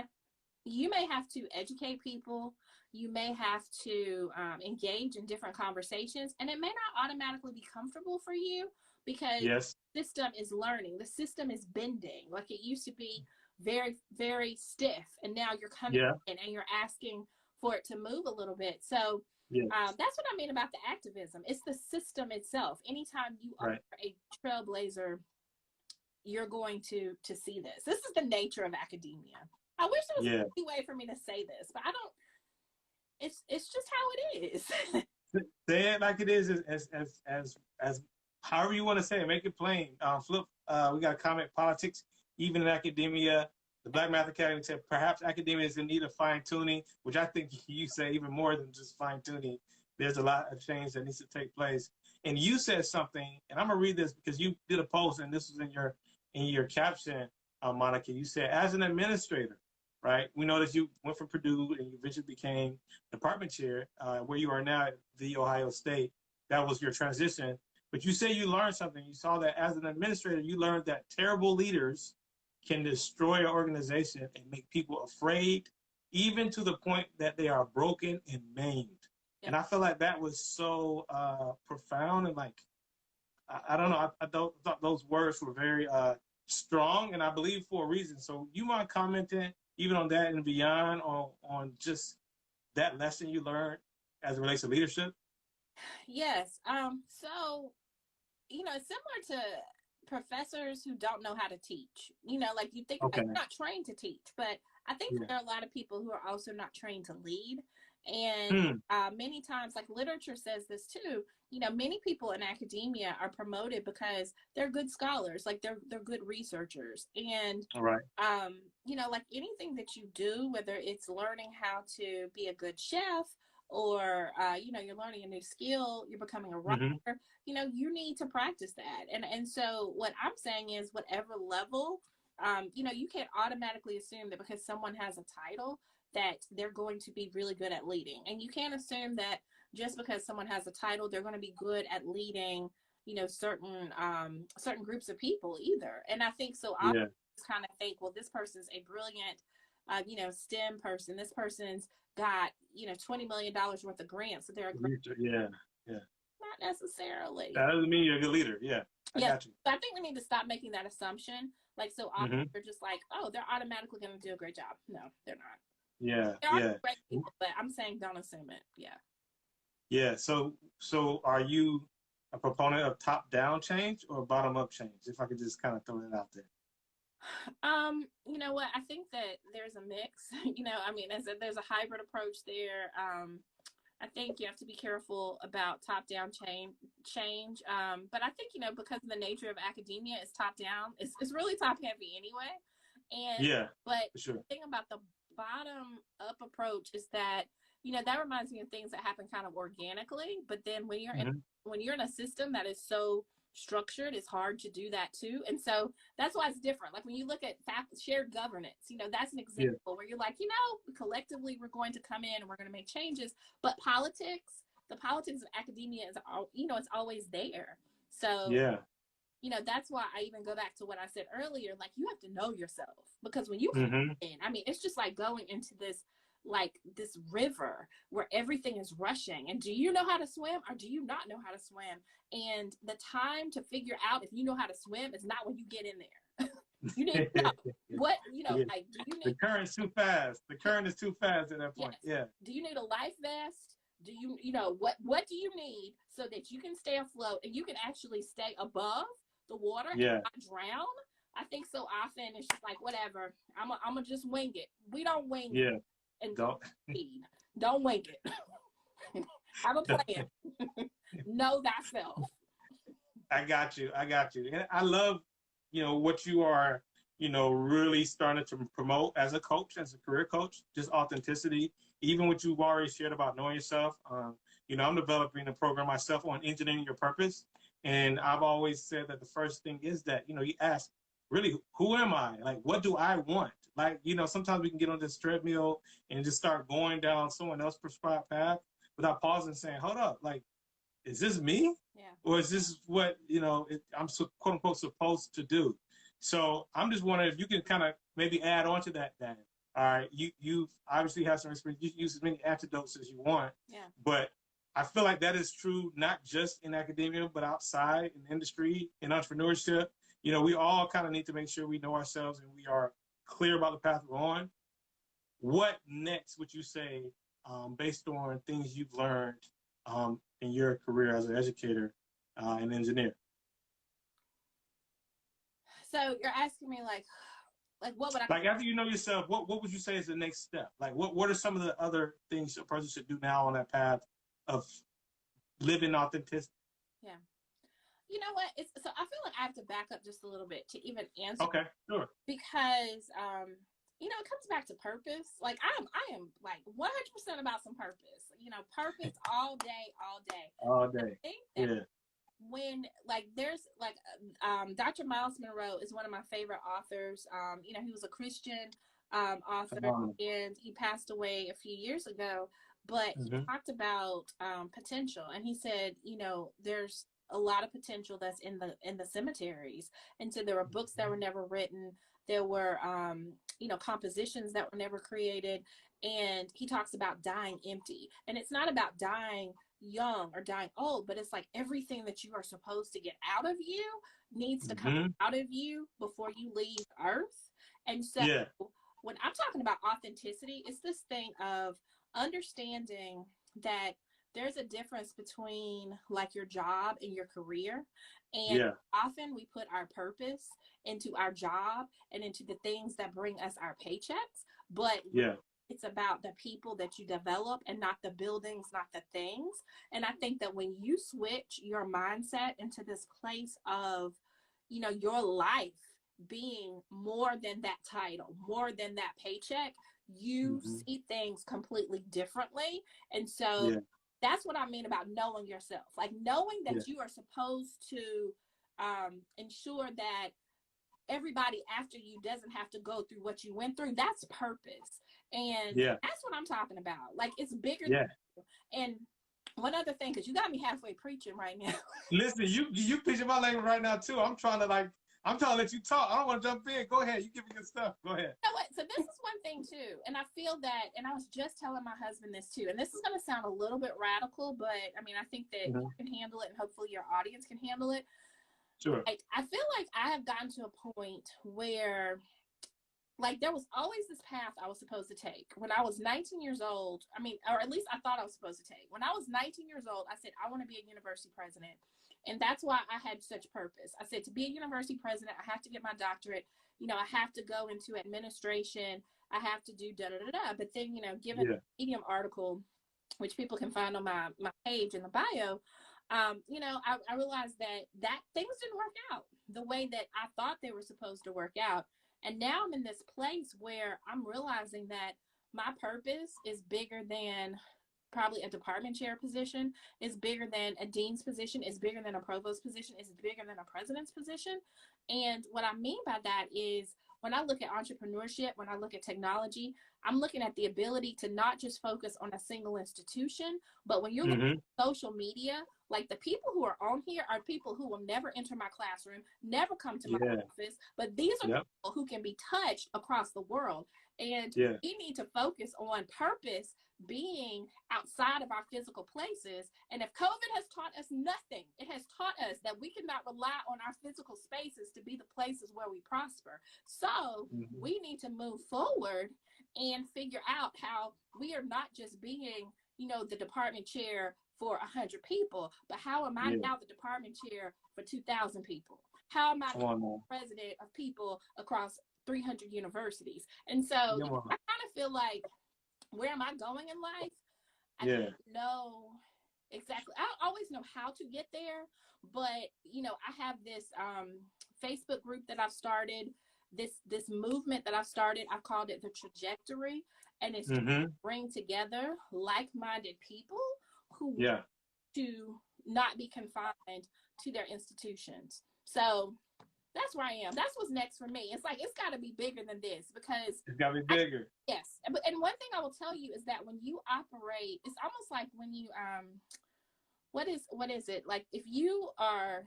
you may have to educate people. You may have to engage in different conversations, and it may not automatically be comfortable for you because Yes. the system is learning. The system is bending. Like, it used to be very, very stiff, and now you're coming in and you're asking for it to move a little bit. So that's what I mean about the activism. It's the system itself. Anytime you are a trailblazer, you're going to see this. This is the nature of academia. I wish there was an easy way for me to say this, but I don't. It's just how it is. Say it like it is, as however you want to say it. Make it plain. Flip. We got a comment. Politics, even in academia. The Black Math Academy said perhaps academia is in need of fine tuning, which I think you say even more than just fine tuning. There's a lot of change that needs to take place. And you said something, and I'm gonna read this because you did a post, and this was in your caption, Monica. You said, as an administrator, right? We know that you went from Purdue and you eventually became department chair, where you are now at The Ohio State. That was your transition. But you say you learned something. You saw that as an administrator, you learned that terrible leaders can destroy an organization and make people afraid, even to the point that they are broken and maimed. Yeah. And I feel like that was so profound, and like, I don't know, I thought those words were very strong, and I believe for a reason. So you mind commenting even on that and beyond, on just that lesson you learned as it relates to leadership? Yes. So, you know, it's similar to professors who don't know how to teach. You know, like, you think they're not trained to teach, but I think there are a lot of people who are also not trained to lead. And many times, like, literature says this too, you know, many people in academia are promoted because they're good scholars, like they're good researchers. And, you know, like anything that you do, whether it's learning how to be a good chef, or, you know, you're learning a new skill, you're becoming a writer, you know, you need to practice that. And so what I'm saying is, whatever level, you know, you can't automatically assume that because someone has a title that they're going to be really good at leading. And you can't assume that just because someone has a title, they're going to be good at leading, you know, certain groups of people either. And I think so. I kind of think, well, this person's a brilliant, you know, STEM person. This person's got, you know, $20 million worth of grants. So they're a great leader. Not necessarily. That doesn't mean you're a good leader. I got you. So I think we need to stop making that assumption. Like, so often they're just like, oh, they're automatically going to do a great job. No, they're not. There are great people, but I'm saying don't assume it. So are you a proponent of top-down change or bottom-up change? If I could just kind of throw it out there. You know what? I think that there's a mix. You know, I mean, there's a hybrid approach there. I think you have to be careful about top-down change. But I think, you know, because of the nature of academia, it's top-down. It's really top-heavy anyway. And but the thing about the bottom-up approach is that, you know, that reminds me of things that happen kind of organically. But then when you're in a system that is so structured, it's hard to do that too. And so that's why it's different. Like, when you look at shared governance, you know, that's an example where you're like, you know, collectively we're going to come in and we're going to make changes. But the politics of academia is, you know, it's always there. So you know, that's why I even go back to what I said earlier. Like, you have to know yourself, because when you come in, I mean, it's just like going into this river where everything is rushing. And do you know how to swim, or do you not know how to swim? And the time to figure out if you know how to swim is not when you get in there. You need to know what, you know, like, do you need... The current's too fast. The current is too fast at that point. Do you need a life vest? Do you know, what do you need so that you can stay afloat and you can actually stay above the water and not drown? I think so often it's just like, whatever, I'm gonna just wing it. We don't wing it. And don't wing it. Have a plan. Know thyself. I got you. And I love, you know, what you are, you know, really starting to promote as a coach, as a career coach, just authenticity. Even what you've already shared about knowing yourself. You know, I'm developing a program myself on engineering your purpose. And I've always said that the first thing is that, you know, you ask, really, who am I? Like, what do I want? Like, you know, sometimes we can get on this treadmill and just start going down someone else's prescribed path without pausing and saying, hold up, like, is this me? Yeah. Or is this what, I'm quote unquote supposed to do? So I'm just wondering if you can kind of maybe add on to that. All right, you obviously have some experience. You can use as many antidotes as you want. Yeah. But I feel like that is true not just in academia, but outside in industry, in entrepreneurship. We all kind of need to make sure we know ourselves and we are clear about the path we're on. What next would you say, based on things you've learned in your career as an educator and engineer? So you're asking me like what would I like after you know yourself, what would you say is the next step? Like what are some of the other things a person should do now on that path of living authenticity? Yeah. You know what? So I feel like I have to back up just a little bit to even answer. Okay, sure. Because it comes back to purpose. Like I am like 100% about some purpose. Purpose all day. All day. I think that when there's Dr. Miles Monroe is one of my favorite authors. He was a Christian author and he passed away a few years ago. But he talked about potential, and he said, there's a lot of potential that's in the cemeteries, and so there were books that were never written. There were, compositions that were never created, and he talks about dying empty, and it's not about dying young or dying old, but it's like everything that you are supposed to get out of you needs to come out of you before you leave Earth. And so when I'm talking about authenticity, it's this thing of understanding that there's a difference between like your job and your career. And often we put our purpose into our job and into the things that bring us our paychecks. But it's about the people that you develop and not the buildings, not the things. And I think that when you switch your mindset into this place of, your life being more than that title, more than that paycheck, you see things completely differently. And so that's what I mean about knowing yourself, like knowing that you are supposed to ensure that everybody after you doesn't have to go through what you went through. That's purpose. And that's what I'm talking about. Like it's bigger than you. And one other thing, because you got me halfway preaching right now. Listen, you preaching my language right now too. I'm trying to let you talk. I don't want to jump in. Go ahead. You give me your stuff. Go ahead. You know what? So this is one thing too. And I feel that, and I was just telling my husband this too, and this is going to sound a little bit radical, but I mean, I think that you can handle it and hopefully your audience can handle it. Sure. Like, I feel like I have gotten to a point where like there was always this path I was supposed to take. When I was 19 years old, or at least I thought I was supposed to take. When I was 19 years old, I said, I want to be a university president. And that's why I had such purpose. I said, to be a university president, I have to get my doctorate. I have to go into administration. I have to do da-da-da-da. But then, given the Medium article, which people can find on my page in the bio, I realized that things didn't work out the way that I thought they were supposed to work out. And now I'm in this place where I'm realizing that my purpose is bigger than probably a department chair position, is bigger than a dean's position, is bigger than a provost position, is bigger than a president's position. And what I mean by that is when I look at entrepreneurship, when I look at technology, I'm looking at the ability to not just focus on a single institution, but when you're looking at social media, like the people who are on here are people who will never enter my classroom, never come to my office, but these are people who can be touched across the world. And we need to focus on purpose being outside of our physical places. And if COVID has taught us nothing, it has taught us that we cannot rely on our physical spaces to be the places where we prosper. So we need to move forward and figure out how we are not just being, the department chair for 100 people, but how am I now the department chair for 2,000 people? How am I the president of people across 300 universities? And so I kind of feel like, where am I going in life? I don't know exactly. I don't always know how to get there, but I have this Facebook group that I've started, this movement that I've started. I've called it the Trajectory, and it's to bring together like-minded people who want to not be confined to their institutions. So that's where I am. That's what's next for me. It's like, it's got to be bigger than this, because it's got to be bigger. Yes. And one thing I will tell you is that when you operate, it's almost like when you, what is it? Like if you are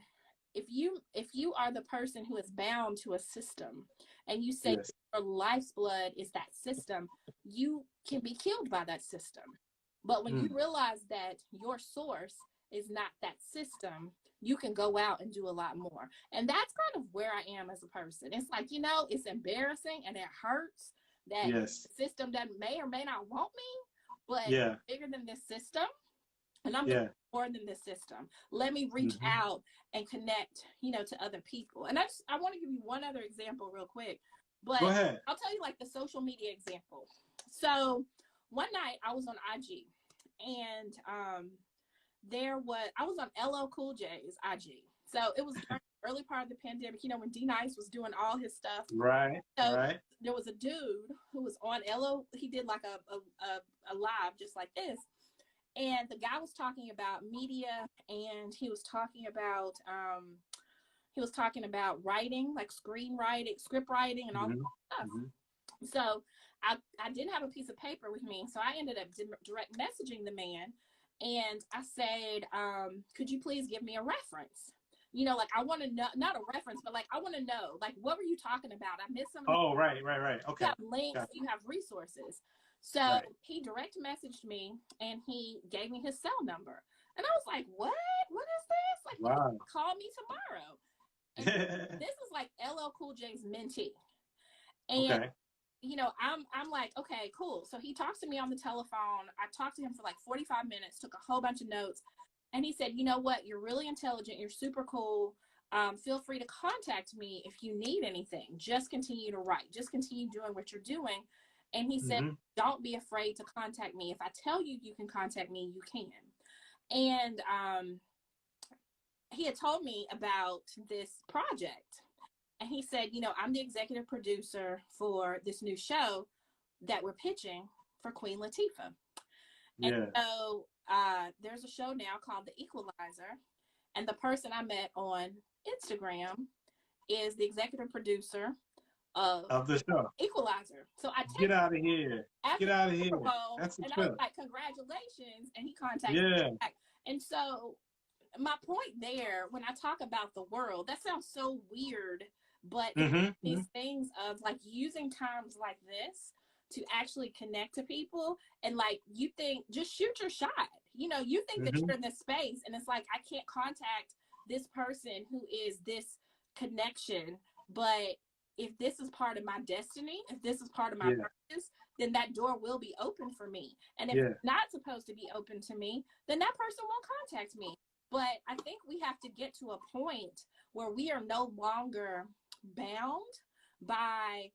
the person who is bound to a system and you say Yes. your life's blood is that system, you can be killed by that system. But when you realize that your source is not that system, you can go out and do a lot more. And that's kind of where I am as a person. It's like, it's embarrassing and it hurts that Yes. the system that may or may not want me, but Yeah. bigger than this system. And I'm Yeah. more than this system. Let me reach out and connect, to other people. And I want to give you one other example real quick, but Go ahead. I'll tell you like the social media example. So one night I was on IG and I was on LL Cool J's IG. So it was during the early part of the pandemic, when D Nice was doing all his stuff. Right. So right. there was a dude who was on LL. He did like a live just like this. And the guy was talking about media, and he was talking about writing, like screenwriting, script writing, and all that stuff. So I didn't have a piece of paper with me, so I ended up direct messaging the man, and I said, could you please give me a reference? Like I want to know, not a reference, but like I want to know, like, what were you talking about? I missed some. Oh, right. Okay. You have links, you have resources. So he direct messaged me and he gave me his cell number. And I was like, what? What is this? Like, wow. Call me tomorrow. And this is like LL Cool J's mentee. And, I'm like, okay, cool. So he talks to me on the telephone. I talked to him for like 45 minutes, took a whole bunch of notes. And he said, you know what? You're really intelligent. You're super cool. Feel free to contact me if you need anything. Just continue to write. Just continue doing what you're doing. And he said, don't be afraid to contact me. If I tell you you can contact me, you can. And he had told me about this project. And he said, I'm the executive producer for this new show that we're pitching for Queen Latifah. Yeah. And so there's a show now called The Equalizer. And the person I met on Instagram is the executive producer of the show Equalizer. So I get out of here. Get out of here. That's and I was like, congratulations. And he contacted me back. And so my point there, when I talk about the world, that sounds so weird, but these things of like using terms like this to actually connect to people, and like you think, just shoot your shot. You think that you're in this space, and it's like, I can't contact this person who is this connection, but if this is part of my destiny, if this is part of my purpose, then that door will be open for me. And if it's not supposed to be open to me, then that person won't contact me. But I think we have to get to a point where we are no longer bound by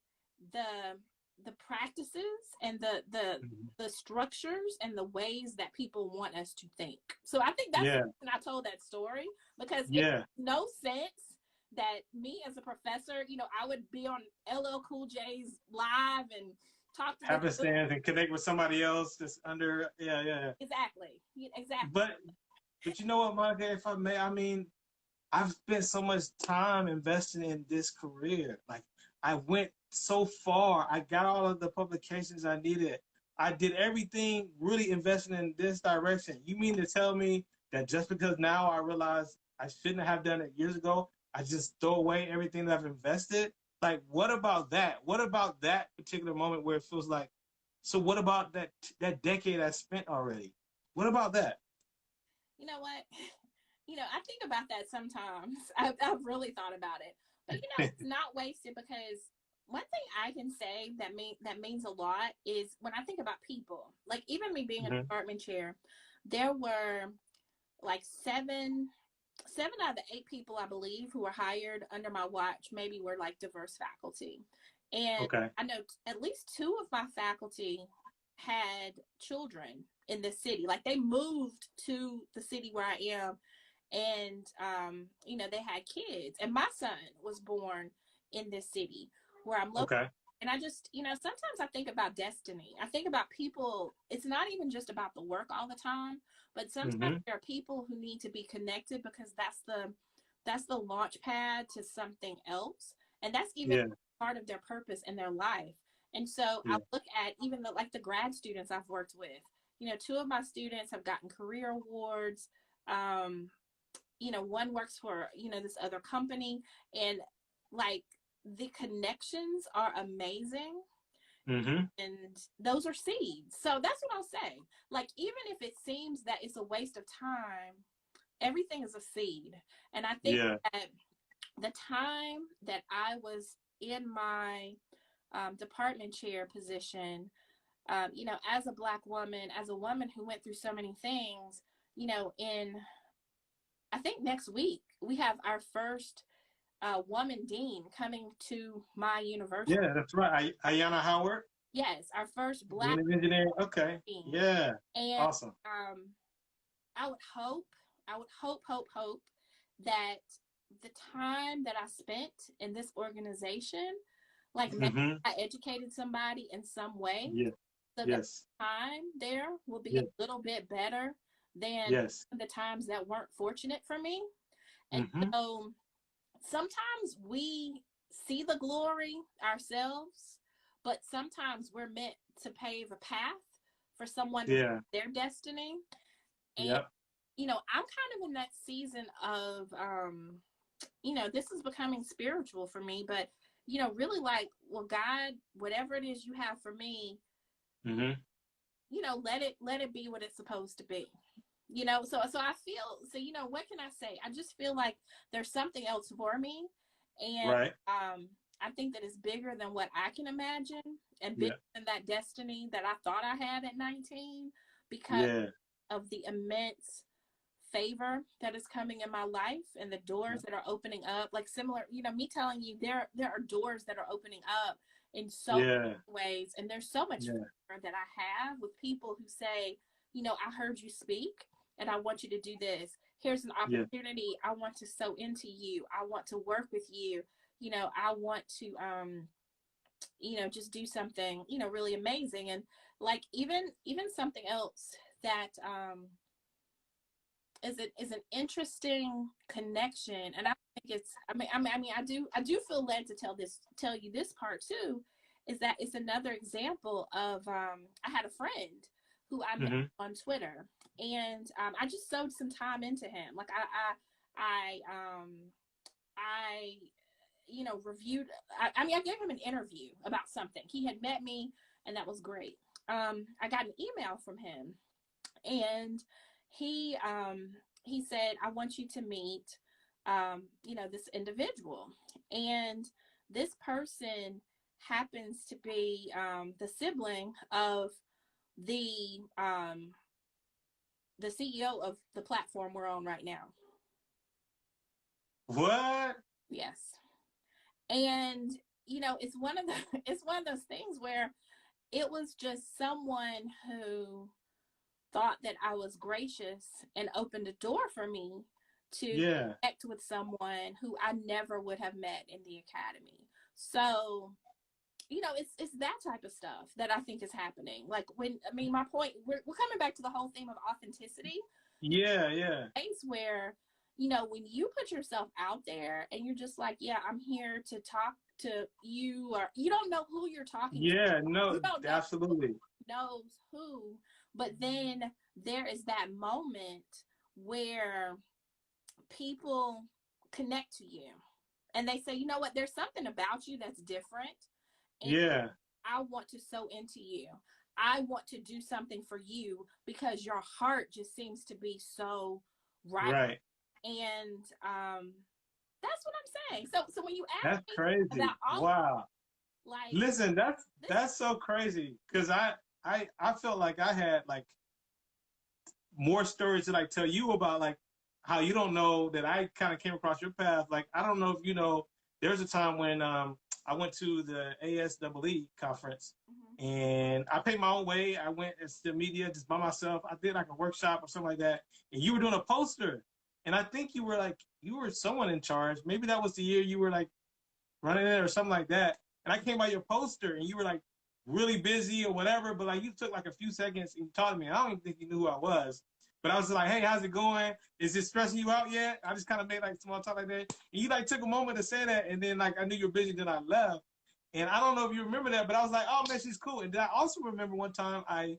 the practices and the structures and the ways that people want us to think. So I think that's when I told that story, because it makes no sense that me as a professor, I would be on LL Cool J's live and talk to have a stand and connect with somebody else that's under Exactly. But you know what, Monica, if I may, I mean, I've spent so much time investing in this career. Like, I went so far. I got all of the publications I needed. I did everything really investing in this direction. You mean to tell me that just because now I realize I shouldn't have done it years ago, I just throw away everything that I've invested? Like, what about that? What about that particular moment where it feels like, so what about that decade I spent already? What about that? You know what? I think about that sometimes. I've really thought about it. But, it's not wasted, because one thing I can say that means a lot is when I think about people, like even me being a department chair, there were like seven out of the 8 people, I believe, who were hired under my watch maybe were like diverse faculty. And I know at least 2 of my faculty had children in the city. Like, they moved to the city where I am, and they had kids. And my son was born in this city where I'm located. And I just, sometimes I think about destiny. I think about people. It's not even just about the work all the time, but sometimes there are people who need to be connected, because that's the launch pad to something else. And that's even part of their purpose in their life. And so I look at even the grad students I've worked with. 2 of my students have gotten career awards. you know, one works for, you know, this other company, and like the connections are amazing. Mm-hmm. And those are seeds. So that's what I'll say. Like, even if it seems that it's a waste of time, everything is a seed. And I think that the time that I was in my department chair position, you know, as a Black woman, as a woman who went through so many things, you know, I think next week we have our first woman dean coming to my university. Yeah, that's right. Ayanna Howard. Yes, our first Black engineer. Okay. Dean. Yeah. And awesome. I would hope that the time that I spent in this organization, like maybe I educated somebody in some way. Yeah. So the time there will be a little bit better than the times that weren't fortunate for me. And so sometimes we see the glory ourselves, but sometimes we're meant to pave a path for someone to their destiny. And, you know, I'm kind of in that season of, you know, this is becoming spiritual for me, but, you know, really like, well, God, whatever it is you have for me, you know, let it be what it's supposed to be. You know, so I feel, so, you know, what can I say? I just feel like there's something else for me. And I think that it's bigger than what I can imagine, and bigger than that destiny that I thought I had at 19, because of the immense favor that is coming in my life and the doors that are opening up. Like, similar, you know, me telling you there are doors that are opening up in so many ways. And there's so much favor that I have with people who say, you know, I heard you speak and I want you to do this. Here's an opportunity. I want to sow into you. I want to work with you. You know, I want to, you know, just do something, you know, really amazing. And like, even something else that is an interesting connection. And I think it's, I mean, I do feel led to tell you this part too, is that it's another example of, I had a friend who I met on Twitter, and I just sewed some time into him. Like I you know, reviewed, I gave him an interview about something. He had met me, and that was great. I got an email from him, and he said, I want you to meet, you know, this individual. And this person happens to be the sibling of the CEO of the platform we're on right now. What? Yes. And, you know, it's one of those things where it was just someone who thought that I was gracious and opened a door for me to connect with someone who I never would have met in the academy. So, you know, it's that type of stuff that I think is happening. Like, my point, we're coming back to the whole theme of authenticity. Yeah. Place where, you know, when you put yourself out there and you're just like, yeah, I'm here to talk to you, or you don't know who you're talking to. Yeah, no, absolutely. Knows who, but then there is that moment where people connect to you and they say, you know what, there's something about you that's different. And I want to sow into you. I want to do something for you because your heart just seems to be so right. And that's what I'm saying. So when you ask me crazy. About all like, listen, that's so crazy, because I felt like I had like more stories to like tell you about, like how you don't know that I kind of came across your path. Like, I don't know if you know, there's a time when I went to the ASEE conference, and I paid my own way. I went as STEMedia just by myself. I did like a workshop or something like that, and you were doing a poster, and I think you were someone in charge. Maybe that was the year you were like running it or something like that. And I came by your poster, and you were like really busy or whatever, but like you took like a few seconds and you talked to me. I don't even think you knew who I was, but I was like, hey, how's it going? Is it stressing you out yet? I just kind of made like small talk like that. And you like took a moment to say that, and then like I knew you were busy, then I left. And I don't know if you remember that, but I was like, oh man, she's cool. And then I also remember one time I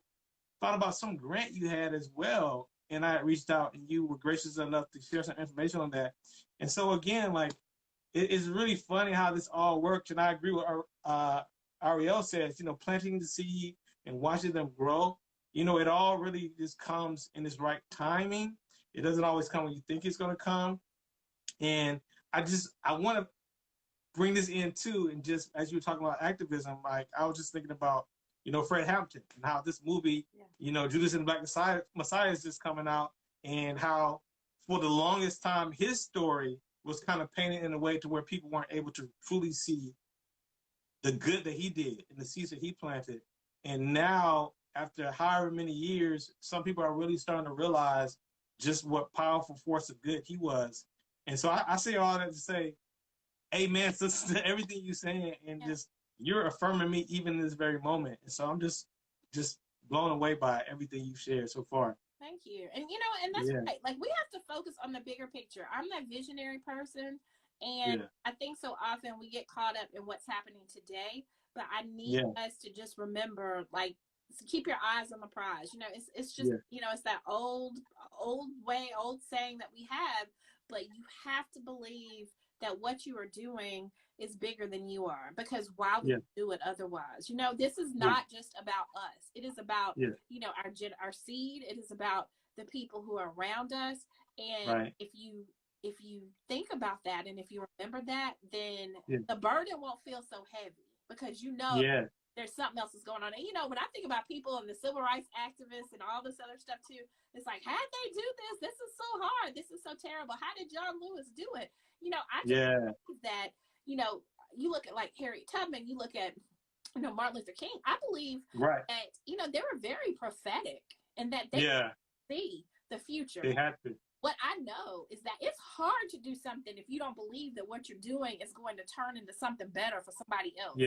thought about some grant you had as well. and I reached out, and you were gracious enough to share some information on that. And so again, like, it's really funny how this all works. And I agree with Ariel says, you know, planting the seed and watching them grow, you know, it all really just comes in its right timing. It doesn't always come when you think it's going to come. And I want to bring this in too. And just as you were talking about activism, like, I was just thinking about, you know, Fred Hampton and how this movie, you know, Judas and the Black Messiah is just coming out, and how for the longest time his story was kind of painted in a way to where people weren't able to truly see the good that he did and the seeds that he planted. And now, after however many years, some people are really starting to realize just what powerful force of good he was. And so I say all that to say, amen to everything you're saying, and just you're affirming me even in this very moment. And so I'm just blown away by everything you've shared so far. Thank you. And you know, and that's right. Like, we have to focus on the bigger picture. I'm that visionary person, and I think so often we get caught up in what's happening today. But I need us to just remember, like, keep your eyes on the prize. You know, it's just you know, it's that old saying that we have, but you have to believe that what you are doing is bigger than you are, because why would you do it otherwise? You know, this is not just about us. It is about, you know, our seed. It is about the people who are around us. And if you think about that, and if you remember that, then the burden won't feel so heavy, because you know there's something else that's going on. And, you know, when I think about people and the civil rights activists and all this other stuff too, it's like, how'd they do this? This is so hard. This is so terrible. How did John Lewis do it? You know, I just think that, you know, you look at like Harriet Tubman, you look at, you know, Martin Luther King. I believe that, you know, they were very prophetic, and that they see the future. They had to. What I know is that it's hard to do something if you don't believe that what you're doing is going to turn into something better for somebody else.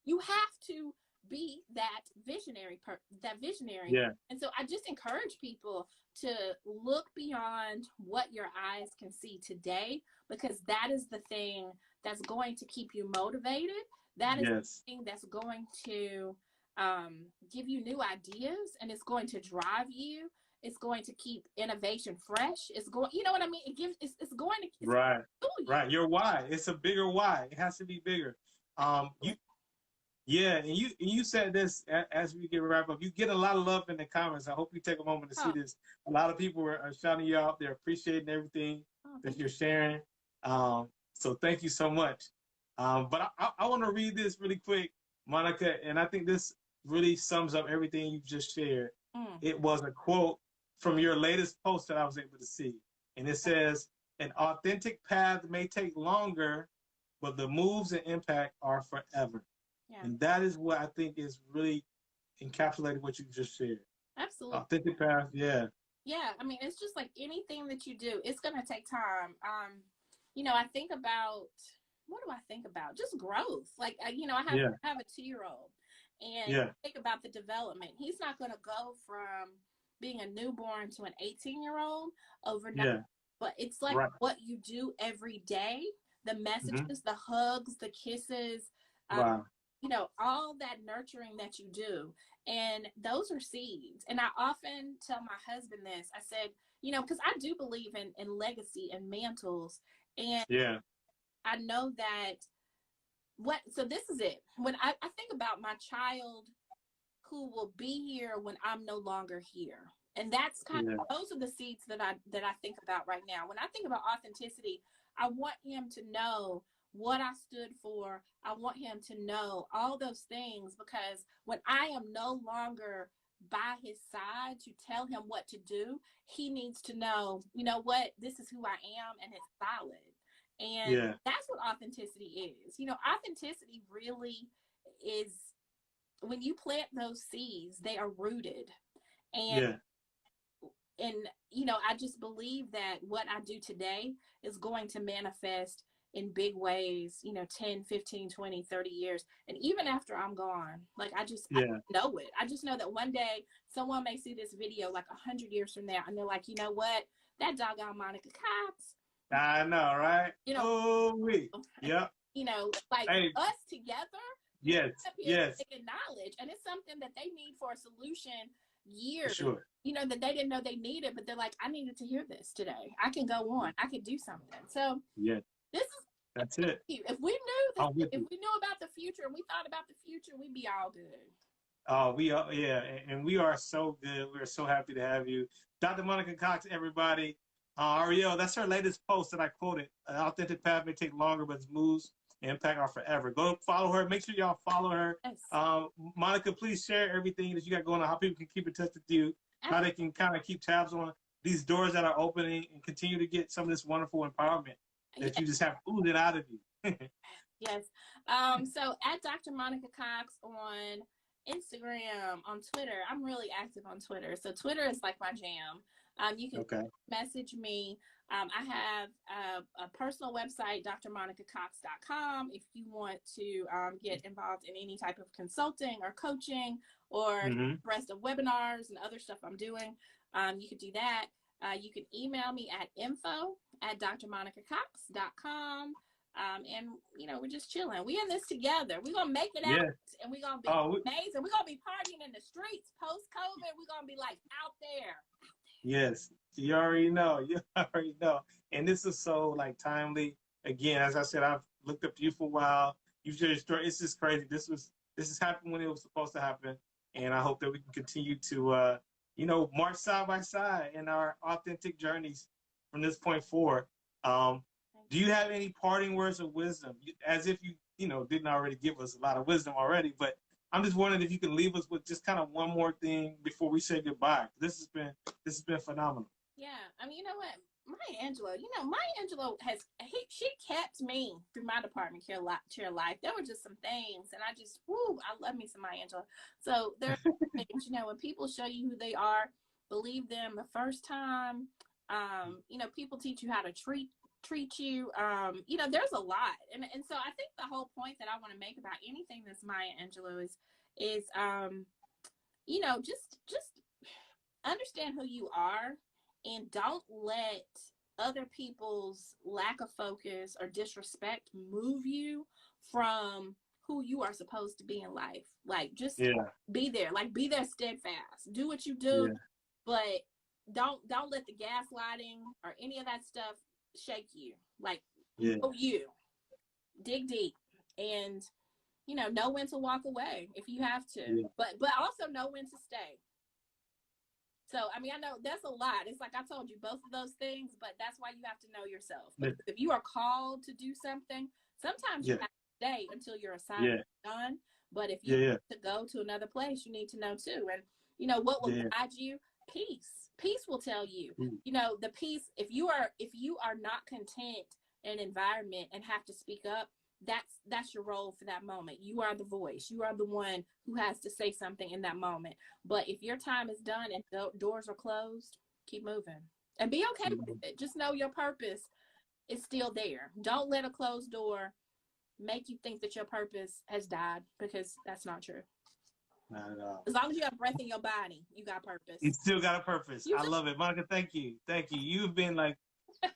You have to be that visionary. And so I just encourage people to look beyond what your eyes can see today, because that is the thing that's going to keep you motivated. That is the thing that's going to give you new ideas, and it's going to drive you. It's going to keep innovation fresh. It's going, you know what I mean? It gives, it's going to, it's right. Your why. It's a bigger why. It has to be bigger. And you said this as we get wrapped up. You get a lot of love in the comments. I hope you take a moment to see this. A lot of people are shouting you out. They're appreciating everything that you're sharing. So thank you so much. But I want to read this really quick, Monica, and I think this really sums up everything you've just shared. It was a quote from your latest post that I was able to see. And it says, an authentic path may take longer, but the moves and impact are forever. And that is what I think is really encapsulating what you just shared. Absolutely. Authentic path, Yeah, I mean, it's just like anything that you do, it's going to take time. You know, I think about, what do I think about? Just growth. Like, you know, I have a 2-year-old, and think about the development. He's not going to go from being a newborn to an 18-year-old overnight. But it's like what you do every day, the messages, the hugs, the kisses, you know, all that nurturing that you do. And those are seeds. And I often tell my husband this. I said, you know, because I do believe in legacy and mantles. And I know that so this is it. When I think about my child who will be here when I'm no longer here. And that's kind of, those are the seeds that I think about right now. When I think about authenticity, I want him to know what I stood for. I want him to know all those things, because when I am no longer by his side to tell him what to do, he needs to know, you know what, this is who I am, and it's solid. And that's what authenticity is. You know, authenticity really is, when you plant those seeds, they are rooted. And you know, I just believe that what I do today is going to manifest in big ways, you know, 10, 15, 20, 30 years. And even after I'm gone, like, I know it. I just know that one day someone may see this video like 100 years from now, and they're like, you know what, that doggone Monica Cox. I know, right? You know, you know, like, us together. Acknowledge, and it's something that they need for a solution years, sure. you know, that they didn't know they needed, but they're like, I needed to hear this today. I can go on. I could do something. So Yeah, this is, that's it. if we knew this, I'm with if you. we knew about the future and we thought about the future, we'd be all good. Oh, we are, yeah, and we are so good. We're so happy to have you. Dr. Monica Cox, everybody. Ariel, that's her latest post that I quoted. An authentic path may take longer, but its moves and impact are forever. Go follow her. Make sure y'all follow her. Yes. Monica, please share everything that you got going on, how people can keep in touch with you, how they can kind of keep tabs on these doors that are opening and continue to get some of this wonderful empowerment that you just have oozing out of you. Yes. So at Dr. Monica Cox on Instagram, on Twitter. I'm really active on Twitter. So Twitter is like my jam. You can message me. I have a personal website, drmonicacox.com, if you want to get involved in any type of consulting or coaching or the rest of webinars and other stuff I'm doing. You could do that. You can email me at info@drmonicacox.com. And, you know, we're just chilling. We in this together. We're going to make it out, and we're going to be amazing. We're going to be partying in the streets post-COVID. We're going to be, like, out there. Yes, you already know. You already know. And this is so, like, timely. Again, as I said, I've looked up to you for a while. You've shared your story. It's just crazy. This has happened when it was supposed to happen. And I hope that we can continue to, you know, march side by side in our authentic journeys from this point forward. Do you have any parting words of wisdom? As if you know, didn't already give us a lot of wisdom already, but I'm just wondering if you can leave us with just kind of one more thing before we say goodbye. This has been phenomenal. Yeah, I mean, you know what, Maya Angelou. You know, Maya Angelou she kept me through my department chair life. There were just some things, and I love me some Maya Angelou. So there are things, you know, when people show you who they are, believe them the first time. You know, people teach you how to treat you. You know, there's a lot, and so I think the whole point that I want to make about anything that's Maya Angelou is you know, just understand who you are, and don't let other people's lack of focus or disrespect move you from who you are supposed to be in life. Like, just be there, steadfast, do what you do, but don't let the gaslighting or any of that stuff shake you. Like, know you, dig deep, and, you know when to walk away if you have to, but also know when to stay. So, I mean, I know that's a lot. It's like I told you both of those things, but that's why you have to know yourself. Because if you are called to do something, sometimes you have to stay until your assignment is done. But if you need to go to another place, you need to know too. And, you know, what will guide you? Peace will tell you. You know, the peace, if you are not content in an environment and have to speak up, that's your role for that moment. You are the voice. You are the one who has to say something in that moment. But if your time is done and doors are closed, keep moving and be okay with it. Just know your purpose is still there. Don't let a closed door make you think that your purpose has died, because that's not true. Not at all. As long as you have breath in your body, you got purpose. You still got a purpose. I love it. Monica, thank you. You've been like,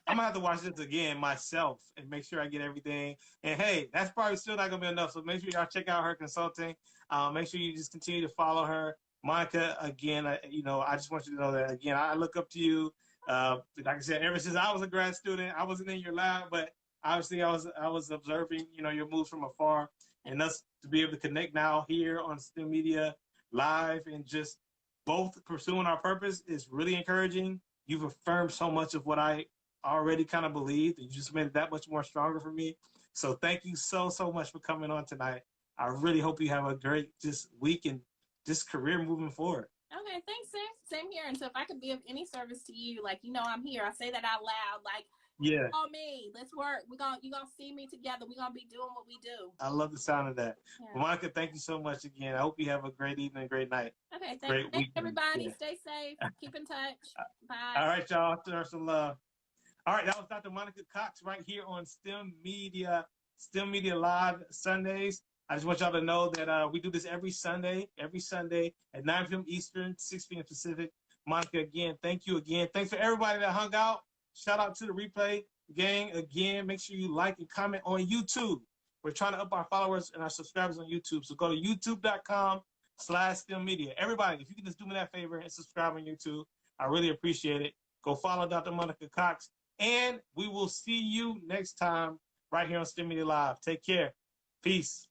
I'm gonna have to watch this again myself and make sure I get everything. And hey, that's probably still not gonna be enough. So make sure y'all check out her consulting. Make sure you just continue to follow her. Monica, again, you know, I just want you to know that, again, I look up to you. Like I said, ever since I was a grad student, I wasn't in your lab, but obviously I was observing, you know, your moves from afar, and us to be able to connect now here on STEMedia Live and just both pursuing our purpose is really encouraging. You've affirmed so much of what I already kind of believed, and you just made it that much more stronger for me. So thank you so much for coming on tonight. I really hope you have a great just week and just career moving forward. Okay, thanks, sis. Same here. And so if I could be of any service to you, like, you know, I'm here. I say that out loud. Like, call me. Let's work. You're gonna see me together. We're gonna be doing what we do. I love the sound of that. Well, Monica, thank you so much again. I hope you have a great evening, great night. Okay, thanks everybody. Stay safe. Keep in touch. Bye. All right, y'all. There's some love. All right, that was Dr. Monica Cox right here on STEMedia Live Sundays. I just want y'all to know that we do this every Sunday at 9 p.m. Eastern, 6 p.m. Pacific. Monica, again, thank you again. Thanks for everybody that hung out. Shout out to the replay gang. Again, make sure you like and comment on YouTube. We're trying to up our followers and our subscribers on YouTube. So go to youtube.com youtube.com/STEMedia. Everybody, if you can just do me that favor and subscribe on YouTube, I really appreciate it. Go follow Dr. Monica Cox, and we will see you next time right here on STEMedia Live. Take care. Peace.